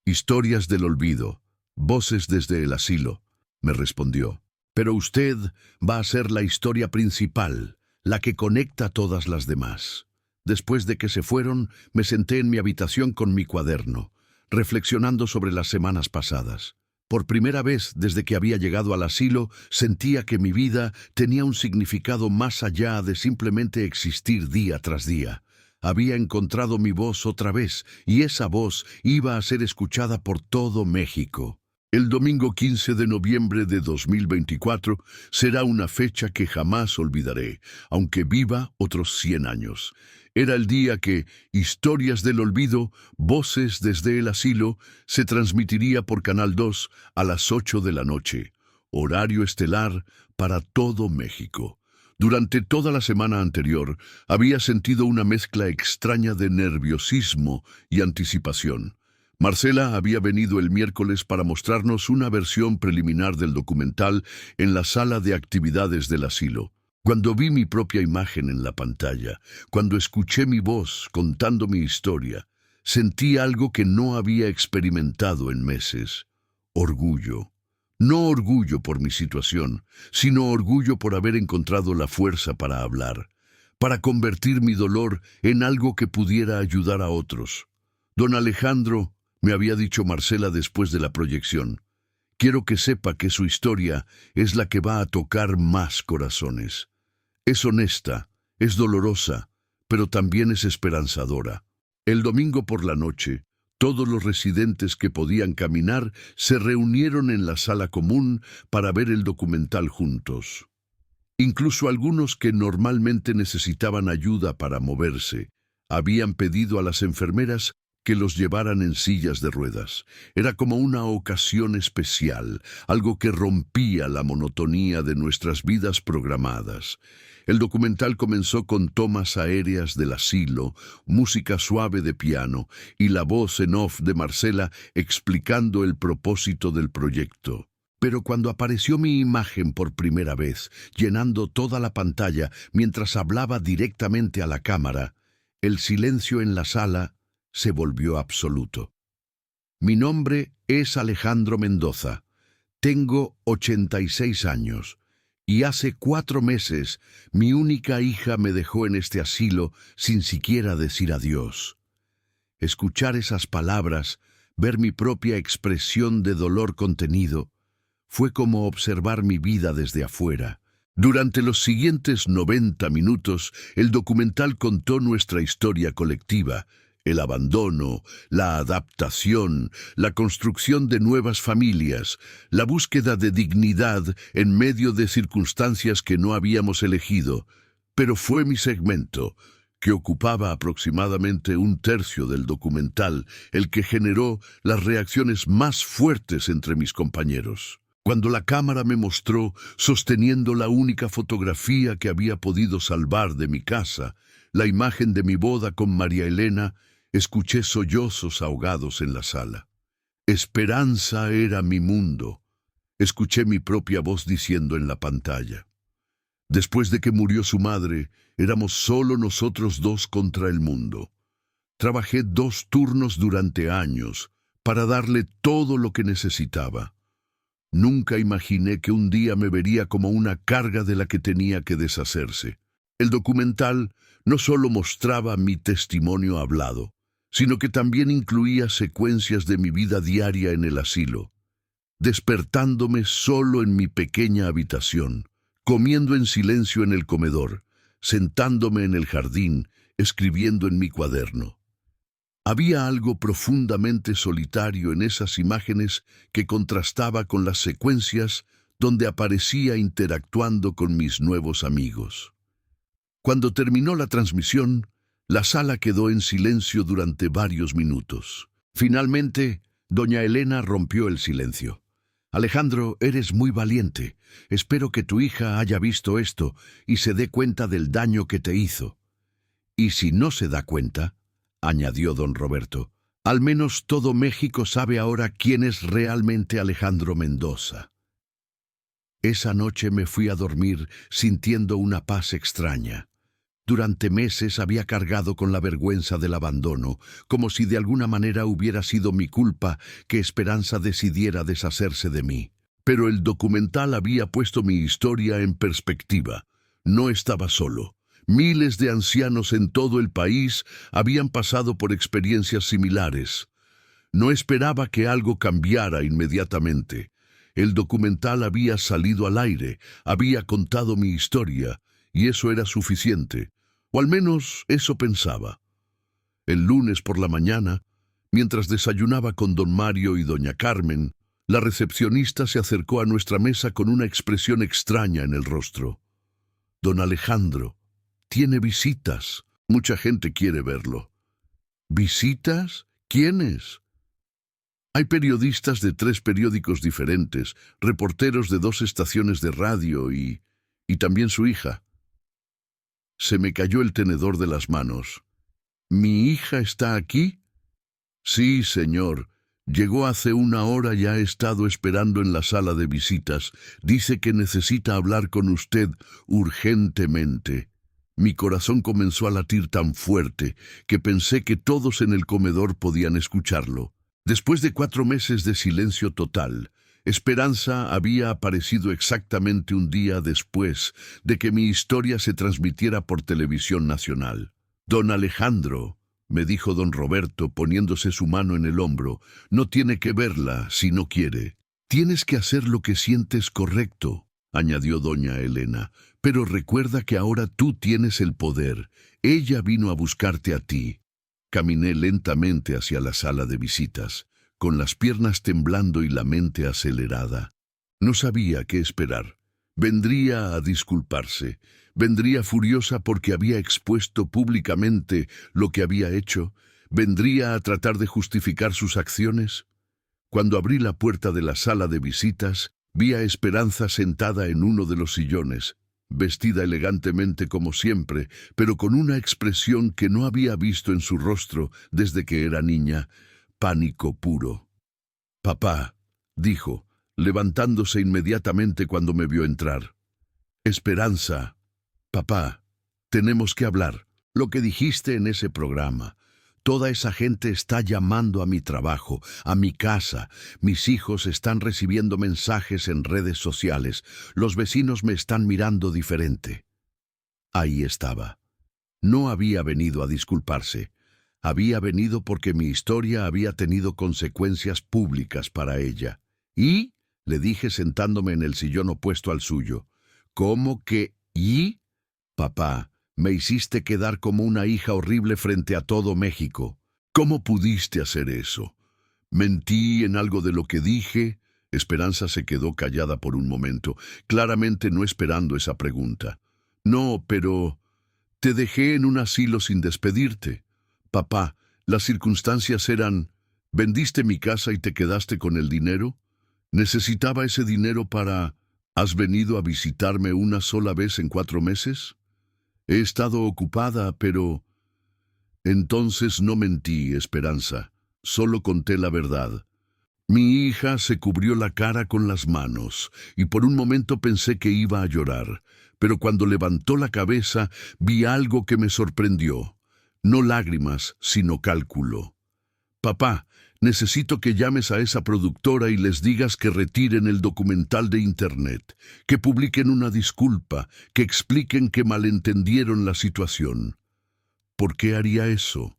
Historias del olvido, voces desde el asilo, me respondió. Pero usted va a ser la historia principal, la que conecta todas las demás. Después de que se fueron, me senté en mi habitación con mi cuaderno, reflexionando sobre las semanas pasadas. Por primera vez desde que había llegado al asilo, sentía que mi vida tenía un significado más allá de simplemente existir día tras día. Había encontrado mi voz otra vez, y esa voz iba a ser escuchada por todo México. El domingo 15 de noviembre de 2024 será una fecha que jamás olvidaré, aunque viva otros 100 años. Era el día que Historias del Olvido, Voces desde el Asilo, se transmitiría por Canal 2 a las 8 de la noche, horario estelar para todo México. Durante toda la semana anterior había sentido una mezcla extraña de nerviosismo y anticipación. Marcela había venido el miércoles para mostrarnos una versión preliminar del documental en la sala de actividades del asilo. Cuando vi mi propia imagen en la pantalla, cuando escuché mi voz contando mi historia, sentí algo que no había experimentado en meses: orgullo. No orgullo por mi situación, sino orgullo por haber encontrado la fuerza para hablar, para convertir mi dolor en algo que pudiera ayudar a otros. Don Alejandro, me había dicho Marcela después de la proyección, quiero que sepa que su historia es la que va a tocar más corazones. Es honesta, es dolorosa, pero también es esperanzadora. El domingo por la noche, todos los residentes que podían caminar se reunieron en la sala común para ver el documental juntos. Incluso algunos que normalmente necesitaban ayuda para moverse, habían pedido a las enfermeras que los llevaran en sillas de ruedas. Era como una ocasión especial, algo que rompía la monotonía de nuestras vidas programadas. El documental comenzó con tomas aéreas del asilo, música suave de piano y la voz en off de Marcela explicando el propósito del proyecto. Pero cuando apareció mi imagen por primera vez, llenando toda la pantalla mientras hablaba directamente a la cámara, el silencio en la sala se volvió absoluto. Mi nombre es Alejandro Mendoza. Tengo 86 años. Y hace 4 meses, mi única hija me dejó en este asilo sin siquiera decir adiós. Escuchar esas palabras, ver mi propia expresión de dolor contenido, fue como observar mi vida desde afuera. Durante los siguientes 90 minutos, el documental contó nuestra historia colectiva: el abandono, la adaptación, la construcción de nuevas familias, la búsqueda de dignidad en medio de circunstancias que no habíamos elegido. Pero fue mi segmento, que ocupaba aproximadamente 1/3 del documental, el que generó las reacciones más fuertes entre mis compañeros. Cuando la cámara me mostró sosteniendo la única fotografía que había podido salvar de mi casa, la imagen de mi boda con María Elena, escuché sollozos ahogados en la sala. Esperanza era mi mundo. Escuché mi propia voz diciendo en la pantalla. Después de que murió su madre, éramos solo nosotros 2 contra el mundo. Trabajé 2 turnos durante años para darle todo lo que necesitaba. Nunca imaginé que un día me vería como una carga de la que tenía que deshacerse. El documental no solo mostraba mi testimonio hablado, sino que también incluía secuencias de mi vida diaria en el asilo, despertándome solo en mi pequeña habitación, comiendo en silencio en el comedor, sentándome en el jardín, escribiendo en mi cuaderno. Había algo profundamente solitario en esas imágenes que contrastaba con las secuencias donde aparecía interactuando con mis nuevos amigos. Cuando terminó la transmisión, la sala quedó en silencio durante varios minutos. Finalmente, doña Elena rompió el silencio. Alejandro, eres muy valiente. Espero que tu hija haya visto esto y se dé cuenta del daño que te hizo. Y si no se da cuenta, añadió don Roberto, al menos todo México sabe ahora quién es realmente Alejandro Mendoza. Esa noche me fui a dormir sintiendo una paz extraña. Durante meses había cargado con la vergüenza del abandono, como si de alguna manera hubiera sido mi culpa que Esperanza decidiera deshacerse de mí. Pero el documental había puesto mi historia en perspectiva. No estaba solo. Miles de ancianos en todo el país habían pasado por experiencias similares. No esperaba que algo cambiara inmediatamente. El documental había salido al aire, había contado mi historia, y eso era suficiente, o al menos eso pensaba. El lunes por la mañana, mientras desayunaba con don Mario y doña Carmen, La recepcionista se acercó a nuestra mesa con una expresión extraña en el rostro. Don Alejandro, tiene visitas. Mucha gente quiere verlo. ¿Visitas? ¿Quiénes? Hay periodistas de 3 periódicos diferentes, reporteros de 2 estaciones de radio y también su hija. Se me cayó el tenedor de las manos. ¿Mi hija está aquí? Sí, señor. Llegó hace 1 hora y ha estado esperando en la sala de visitas. Dice que necesita hablar con usted urgentemente. Mi corazón comenzó a latir tan fuerte que pensé que todos en el comedor podían escucharlo. Después de 4 meses de silencio total, Esperanza había aparecido exactamente un día después de que mi historia se transmitiera por televisión nacional. Don Alejandro, me dijo don Roberto poniéndose su mano en el hombro, no tiene que verla si no quiere. Tienes que hacer lo que sientes correcto, añadió doña Elena, pero recuerda que ahora tú tienes el poder. Ella vino a buscarte a ti. Caminé lentamente hacia la sala de visitas, con las piernas temblando y la mente acelerada. No sabía qué esperar. Vendría a disculparse. Vendría furiosa porque había expuesto públicamente lo que había hecho. Vendría a tratar de justificar sus acciones. Cuando abrí la puerta de la sala de visitas, vi a Esperanza sentada en uno de los sillones, vestida elegantemente como siempre, pero con una expresión que no había visto en su rostro desde que era niña, pánico puro. «Papá», dijo, levantándose inmediatamente cuando me vio entrar. «Esperanza, papá, tenemos que hablar. Lo que dijiste en ese programa. Toda esa gente está llamando a mi trabajo, a mi casa. Mis hijos están recibiendo mensajes en redes sociales. Los vecinos me están mirando diferente». Ahí estaba. No había venido a disculparse. Había venido porque mi historia había tenido consecuencias públicas para ella. «¿Y?», le dije sentándome en el sillón opuesto al suyo. «¿Cómo que y?» «Papá, me hiciste quedar como una hija horrible frente a todo México. ¿Cómo pudiste hacer eso? ¿Mentí en algo de lo que dije?» Esperanza se quedó callada por un momento, claramente no esperando esa pregunta. «No, pero te dejé en un asilo sin despedirte. Papá, las circunstancias eran... ¿Vendiste mi casa y te quedaste con el dinero? ¿Necesitaba ese dinero para... ¿Has venido a visitarme una sola vez en 4 meses? He estado ocupada, pero...» Entonces no mentí, Esperanza. Solo conté la verdad. Mi hija se cubrió la cara con las manos, y por un momento pensé que iba a llorar, pero cuando levantó la cabeza vi algo que me sorprendió. No lágrimas, sino cálculo. «Papá, necesito que llames a esa productora y les digas que retiren el documental de Internet, que publiquen una disculpa, que expliquen que malentendieron la situación». «¿Por qué haría eso?»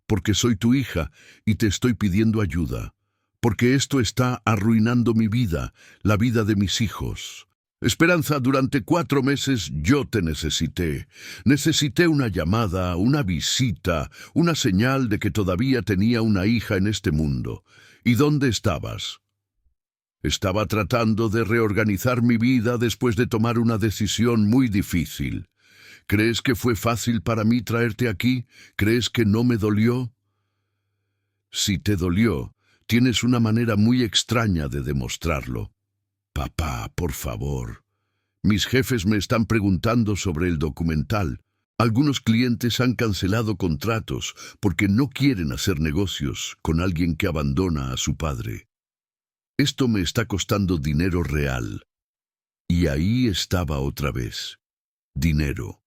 «Porque soy tu hija y te estoy pidiendo ayuda. Porque esto está arruinando mi vida, la vida de mis hijos. Esperanza, durante 4 meses yo te necesité. Necesité una llamada, una visita, una señal de que todavía tenía una hija en este mundo. ¿Y dónde estabas?» «Estaba tratando de reorganizar mi vida después de tomar una decisión muy difícil. ¿Crees que fue fácil para mí traerte aquí? ¿Crees que no me dolió?» «Si te dolió, tienes una manera muy extraña de demostrarlo». «Papá, por favor. Mis jefes me están preguntando sobre el documental. Algunos clientes han cancelado contratos porque no quieren hacer negocios con alguien que abandona a su padre. Esto me está costando dinero real». Y ahí estaba otra vez. Dinero.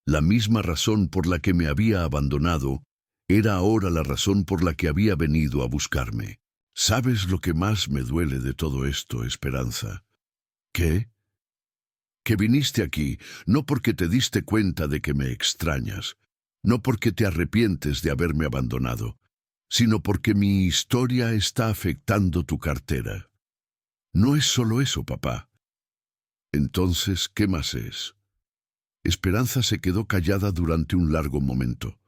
La misma razón por la que me había abandonado era ahora la razón por la que había venido a buscarme. ¿Sabes lo que más me duele de todo esto, Esperanza? ¿Qué? Que viniste aquí no porque te diste cuenta de que me extrañas, no porque te arrepientes de haberme abandonado, sino porque mi historia está afectando tu cartera. No es solo eso, papá. Entonces, ¿qué más es? Esperanza se quedó callada durante un largo momento.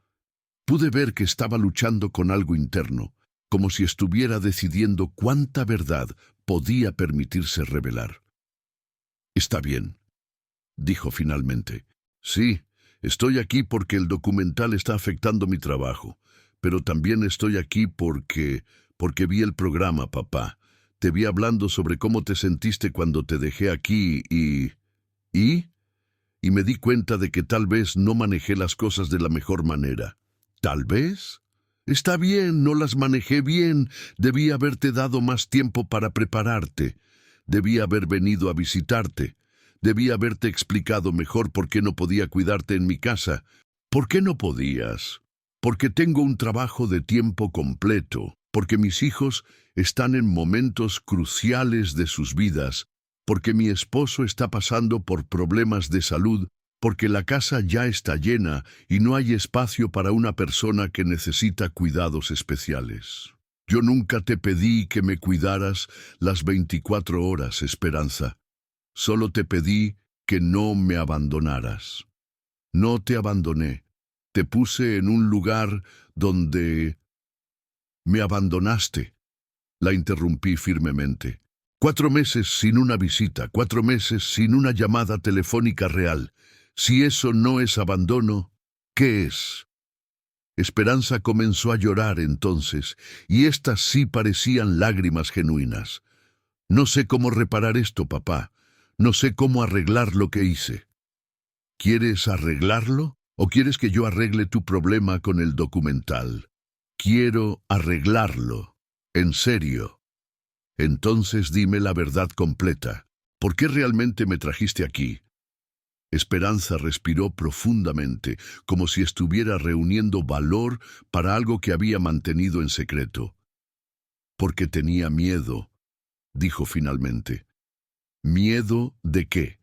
Pude ver que estaba luchando con algo interno, como si estuviera decidiendo cuánta verdad podía permitirse revelar. «Está bien», dijo finalmente. «Sí, estoy aquí porque el documental está afectando mi trabajo, pero también estoy aquí porque vi el programa, papá. Te vi hablando sobre cómo te sentiste cuando te dejé aquí ¿Y? Y me di cuenta de que tal vez no manejé las cosas de la mejor manera. ¿Tal vez? Está bien, no las manejé bien. Debí haberte dado más tiempo para prepararte. Debí haber venido a visitarte. Debí haberte explicado mejor por qué no podía cuidarte en mi casa. ¿Por qué no podías? Porque tengo un trabajo de tiempo completo, porque mis hijos están en momentos cruciales de sus vidas, porque mi esposo está pasando por problemas de salud, porque la casa ya está llena y no hay espacio para una persona que necesita cuidados especiales. Yo nunca te pedí que me cuidaras las 24 horas, Esperanza. Solo te pedí que no me abandonaras. No te abandoné. Te puse en un lugar donde me abandonaste. La interrumpí firmemente. 4 meses sin una visita, 4 meses sin una llamada telefónica real. Si eso no es abandono, ¿qué es? Esperanza comenzó a llorar entonces, y estas sí parecían lágrimas genuinas. No sé cómo reparar esto, papá. No sé cómo arreglar lo que hice. ¿Quieres arreglarlo? ¿O quieres que yo arregle tu problema con el documental? Quiero arreglarlo. En serio. Entonces dime la verdad completa. ¿Por qué realmente me trajiste aquí? Esperanza respiró profundamente, como si estuviera reuniendo valor para algo que había mantenido en secreto. Porque tenía miedo, dijo finalmente. ¿Miedo de qué?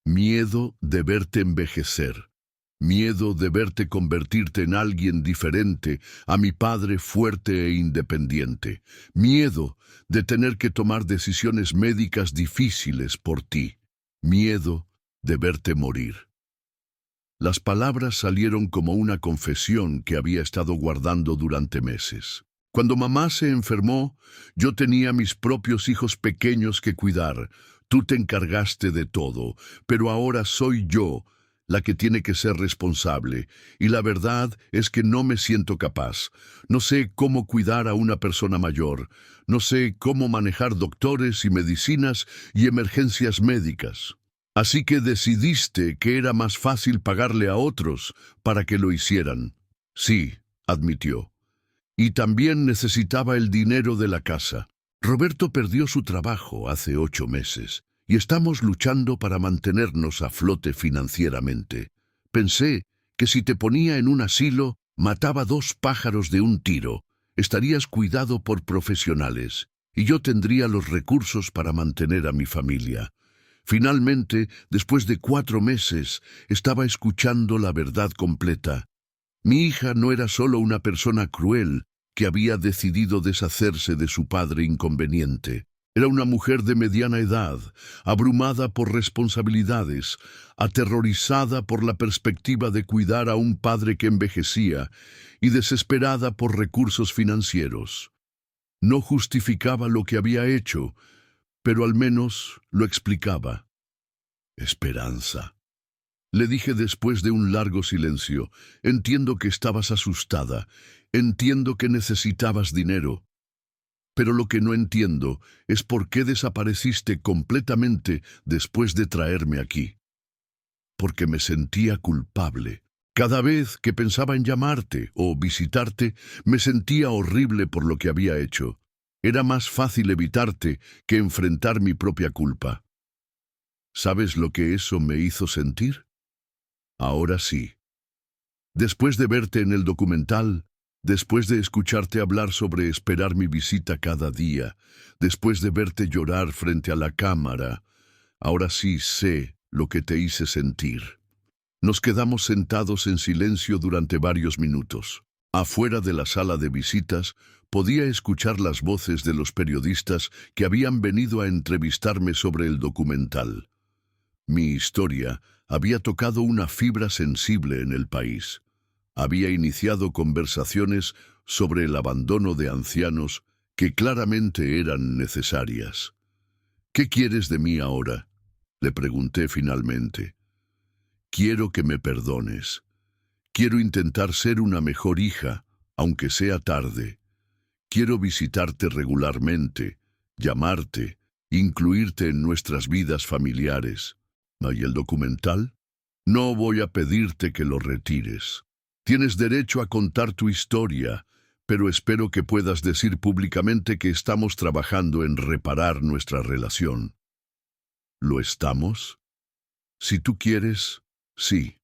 Miedo de verte envejecer. Miedo de verte convertirte en alguien diferente a mi padre fuerte e independiente. Miedo de tener que tomar decisiones médicas difíciles por ti. Miedo de verte morir. Las palabras salieron como una confesión que había estado guardando durante meses. Cuando mamá se enfermó, yo tenía mis propios hijos pequeños que cuidar. Tú te encargaste de todo, pero ahora soy yo la que tiene que ser responsable, y la verdad es que no me siento capaz. No sé cómo cuidar a una persona mayor, no sé cómo manejar doctores y medicinas y emergencias médicas. Así que decidiste que era más fácil pagarle a otros para que lo hicieran. Sí, admitió. Y también necesitaba el dinero de la casa. Roberto perdió su trabajo hace 8 meses. Y estamos luchando para mantenernos a flote financieramente. Pensé que si te ponía en un asilo, mataba 2 pájaros de un tiro. Estarías cuidado por profesionales, y yo tendría los recursos para mantener a mi familia. Finalmente, después de 4 meses, estaba escuchando la verdad completa. Mi hija no era solo una persona cruel que había decidido deshacerse de su padre inconveniente. Era una mujer de mediana edad, abrumada por responsabilidades, aterrorizada por la perspectiva de cuidar a un padre que envejecía y desesperada por recursos financieros. No justificaba lo que había hecho, pero al menos lo explicaba. Esperanza. Le dije después de un largo silencio, entiendo que estabas asustada, entiendo que necesitabas dinero. Pero lo que no entiendo es por qué desapareciste completamente después de traerme aquí. Porque me sentía culpable. Cada vez que pensaba en llamarte o visitarte, me sentía horrible por lo que había hecho. Era más fácil evitarte que enfrentar mi propia culpa. ¿Sabes lo que eso me hizo sentir? Ahora sí. Después de verte en el documental, después de escucharte hablar sobre esperar mi visita cada día, después de verte llorar frente a la cámara, ahora sí sé lo que te hice sentir. Nos quedamos sentados en silencio durante varios minutos. Afuera de la sala de visitas, podía escuchar las voces de los periodistas que habían venido a entrevistarme sobre el documental. Mi historia había tocado una fibra sensible en el país. Había iniciado conversaciones sobre el abandono de ancianos que claramente eran necesarias. ¿Qué quieres de mí ahora?, le pregunté finalmente. Quiero que me perdones. Quiero intentar ser una mejor hija, aunque sea tarde. Quiero visitarte regularmente, llamarte, incluirte en nuestras vidas familiares. ¿Y el documental? No voy a pedirte que lo retires. Tienes derecho a contar tu historia, pero espero que puedas decir públicamente que estamos trabajando en reparar nuestra relación. ¿Lo estamos? Si tú quieres, sí.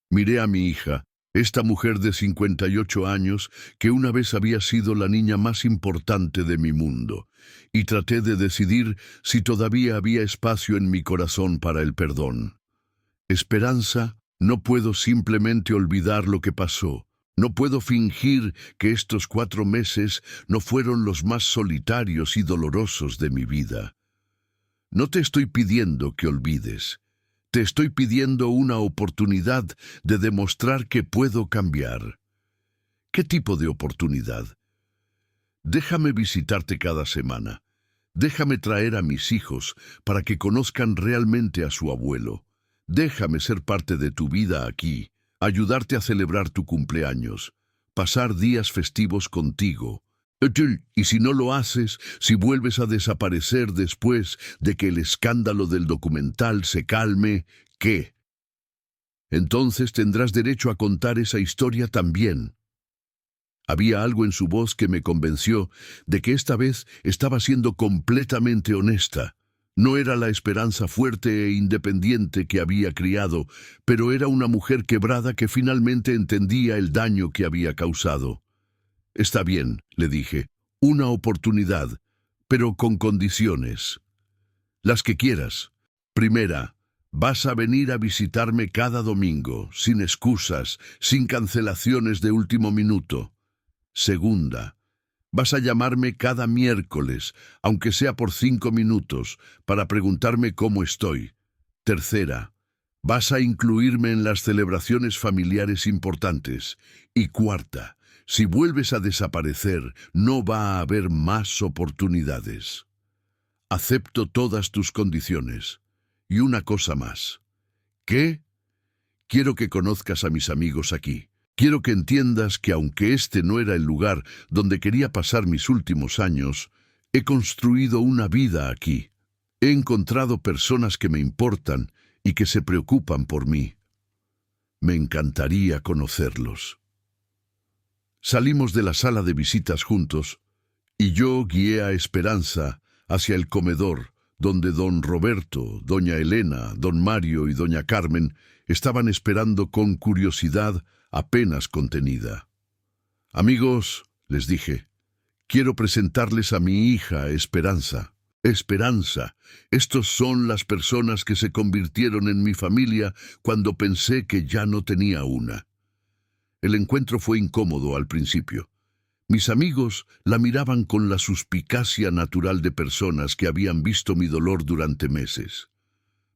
Miré a mi hija, esta mujer de 58 años, que una vez había sido la niña más importante de mi mundo, y traté de decidir si todavía había espacio en mi corazón para el perdón. Esperanza, no puedo simplemente olvidar lo que pasó. No puedo fingir que estos 4 meses no fueron los más solitarios y dolorosos de mi vida. No te estoy pidiendo que olvides. Te estoy pidiendo una oportunidad de demostrar que puedo cambiar. ¿Qué tipo de oportunidad? Déjame visitarte cada semana. Déjame traer a mis hijos para que conozcan realmente a su abuelo. Déjame ser parte de tu vida aquí, ayudarte a celebrar tu cumpleaños, pasar días festivos contigo. Y si no lo haces, si vuelves a desaparecer después de que el escándalo del documental se calme, ¿qué? Entonces tendrás derecho a contar esa historia también. Había algo en su voz que me convenció de que esta vez estaba siendo completamente honesta. No era la Esperanza fuerte e independiente que había criado, pero era una mujer quebrada que finalmente entendía el daño que había causado. Está bien, le dije, una oportunidad, pero con condiciones. Las que quieras. Primera, vas a venir a visitarme cada domingo, sin excusas, sin cancelaciones de último minuto. Segunda, vas a llamarme cada miércoles, aunque sea por 5 minutos, para preguntarme cómo estoy. Tercera, vas a incluirme en las celebraciones familiares importantes. Y cuarta, si vuelves a desaparecer, no va a haber más oportunidades. Acepto todas tus condiciones. Y una cosa más. ¿Qué? Quiero que conozcas a mis amigos aquí. Quiero que entiendas que aunque este no era el lugar donde quería pasar mis últimos años, he construido una vida aquí. He encontrado personas que me importan y que se preocupan por mí. Me encantaría conocerlos. Salimos de la sala de visitas juntos, y yo guié a Esperanza hacia el comedor, donde don Roberto, doña Elena, don Mario y doña Carmen estaban esperando con curiosidad apenas contenida. Amigos, les dije, quiero presentarles a mi hija Esperanza. Esperanza, estos son las personas que se convirtieron en mi familia cuando pensé que ya no tenía una. El encuentro fue incómodo al principio. Mis amigos la miraban con la suspicacia natural de personas que habían visto mi dolor durante meses.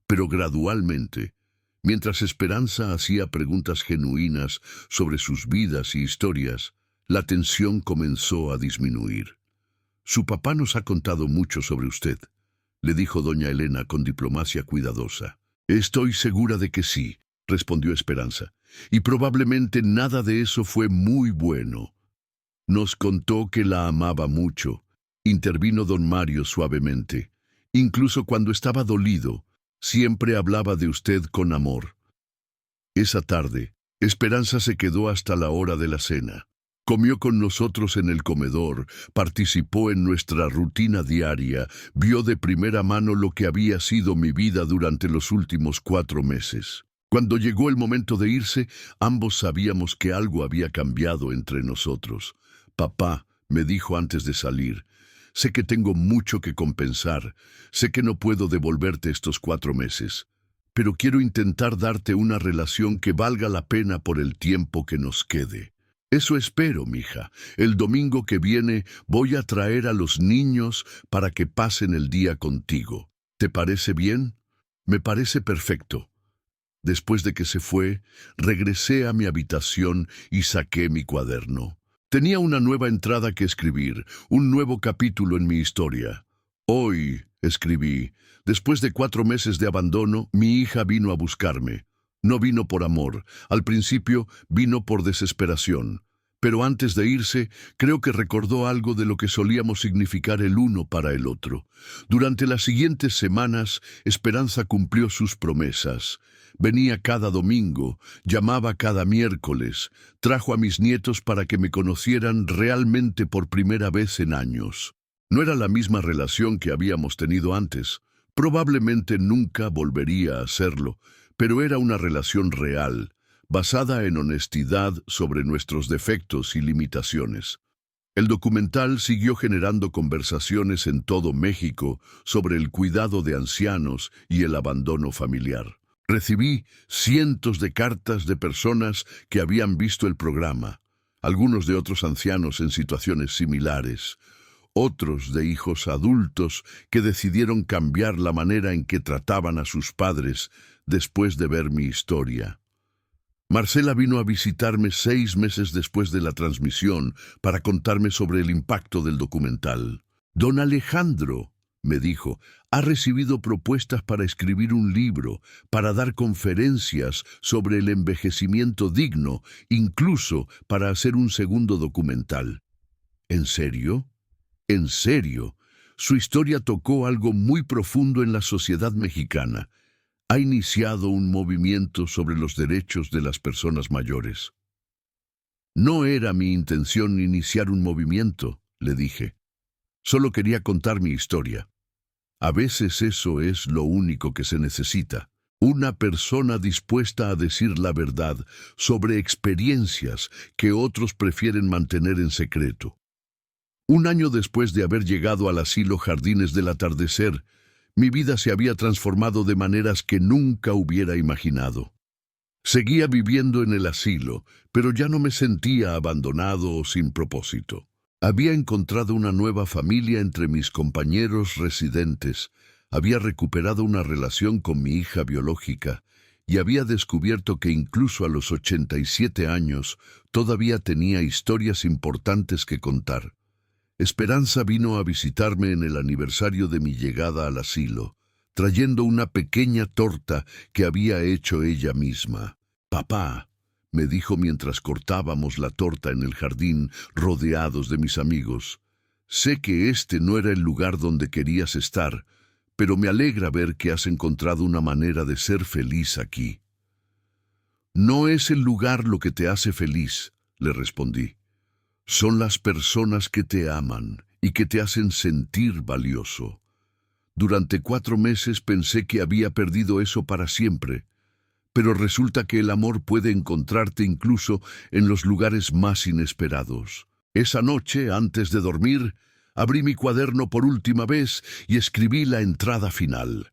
Pero gradualmente, mientras Esperanza hacía preguntas genuinas sobre sus vidas y historias, la tensión comenzó a disminuir. «Su papá nos ha contado mucho sobre usted», le dijo doña Elena con diplomacia cuidadosa. «Estoy segura de que sí», respondió Esperanza, «y probablemente nada de eso fue muy bueno». «Nos contó que la amaba mucho», intervino don Mario suavemente. «Incluso cuando estaba dolido, siempre hablaba de usted con amor». Esa tarde, Esperanza se quedó hasta la hora de la cena. Comió con nosotros en el comedor, participó en nuestra rutina diaria, vio de primera mano lo que había sido mi vida durante los últimos 4 meses. Cuando llegó el momento de irse, ambos sabíamos que algo había cambiado entre nosotros. «Papá», me dijo antes de salir, «sé que tengo mucho que compensar, sé que no puedo devolverte estos 4 meses, pero quiero intentar darte una relación que valga la pena por el tiempo que nos quede». «Eso espero, mija. El domingo que viene voy a traer a los niños para que pasen el día contigo. ¿Te parece bien?» «Me parece perfecto». Después de que se fue, regresé a mi habitación y saqué mi cuaderno. Tenía una nueva entrada que escribir, un nuevo capítulo en mi historia. Hoy, escribí, después de 4 meses de abandono, mi hija vino a buscarme. No vino por amor, al principio vino por desesperación. Pero antes de irse, creo que recordó algo de lo que solíamos significar el uno para el otro. Durante las siguientes semanas, Esperanza cumplió sus promesas. Venía cada domingo, llamaba cada miércoles, trajo a mis nietos para que me conocieran realmente por primera vez en años. No era la misma relación que habíamos tenido antes. Probablemente nunca volvería a hacerlo, pero era una relación real, basada en honestidad sobre nuestros defectos y limitaciones. El documental siguió generando conversaciones en todo México sobre el cuidado de ancianos y el abandono familiar. Recibí cientos de cartas de personas que habían visto el programa, algunos de otros ancianos en situaciones similares, otros de hijos adultos que decidieron cambiar la manera en que trataban a sus padres después de ver mi historia. Marcela vino a visitarme 6 meses después de la transmisión para contarme sobre el impacto del documental. Don Alejandro, me dijo, ha recibido propuestas para escribir un libro, para dar conferencias sobre el envejecimiento digno, incluso para hacer un segundo documental. ¿En serio? ¿En serio? Su historia tocó algo muy profundo en la sociedad mexicana. Ha iniciado un movimiento sobre los derechos de las personas mayores. No era mi intención iniciar un movimiento, le dije. Solo quería contar mi historia. A veces eso es lo único que se necesita. Una persona dispuesta a decir la verdad sobre experiencias que otros prefieren mantener en secreto. 1 año después de haber llegado al asilo Jardines del Atardecer, mi vida se había transformado de maneras que nunca hubiera imaginado. Seguía viviendo en el asilo, pero ya no me sentía abandonado o sin propósito. Había encontrado una nueva familia entre mis compañeros residentes, había recuperado una relación con mi hija biológica y había descubierto que incluso a los 87 años todavía tenía historias importantes que contar. Esperanza vino a visitarme en el aniversario de mi llegada al asilo, trayendo una pequeña torta que había hecho ella misma. «Papá», me dijo mientras cortábamos la torta en el jardín, rodeados de mis amigos, «sé que este no era el lugar donde querías estar, pero me alegra ver que has encontrado una manera de ser feliz aquí». «No es el lugar lo que te hace feliz», le respondí. «Son las personas que te aman y que te hacen sentir valioso. Durante 4 meses pensé que había perdido eso para siempre, pero resulta que el amor puede encontrarte incluso en los lugares más inesperados. Esa noche, antes de dormir, abrí mi cuaderno por última vez y escribí la entrada final.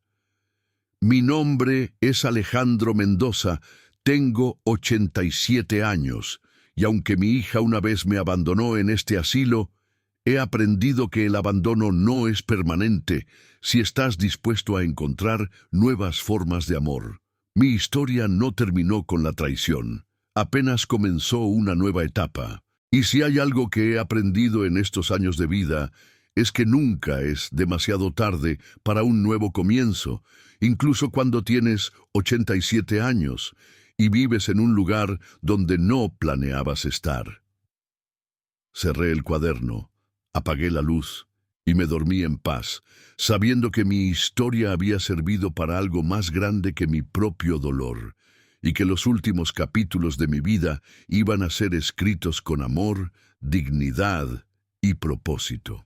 Mi nombre es Alejandro Mendoza, tengo 87 años. Y aunque mi hija una vez me abandonó en este asilo, he aprendido que el abandono no es permanente si estás dispuesto a encontrar nuevas formas de amor. Mi historia no terminó con la traición, apenas comenzó una nueva etapa. Y si hay algo que he aprendido en estos años de vida, es que nunca es demasiado tarde para un nuevo comienzo, incluso cuando tienes 87 años, y vives en un lugar donde no planeabas estar. Cerré el cuaderno, apagué la luz y me dormí en paz, sabiendo que mi historia había servido para algo más grande que mi propio dolor, y que los últimos capítulos de mi vida iban a ser escritos con amor, dignidad y propósito.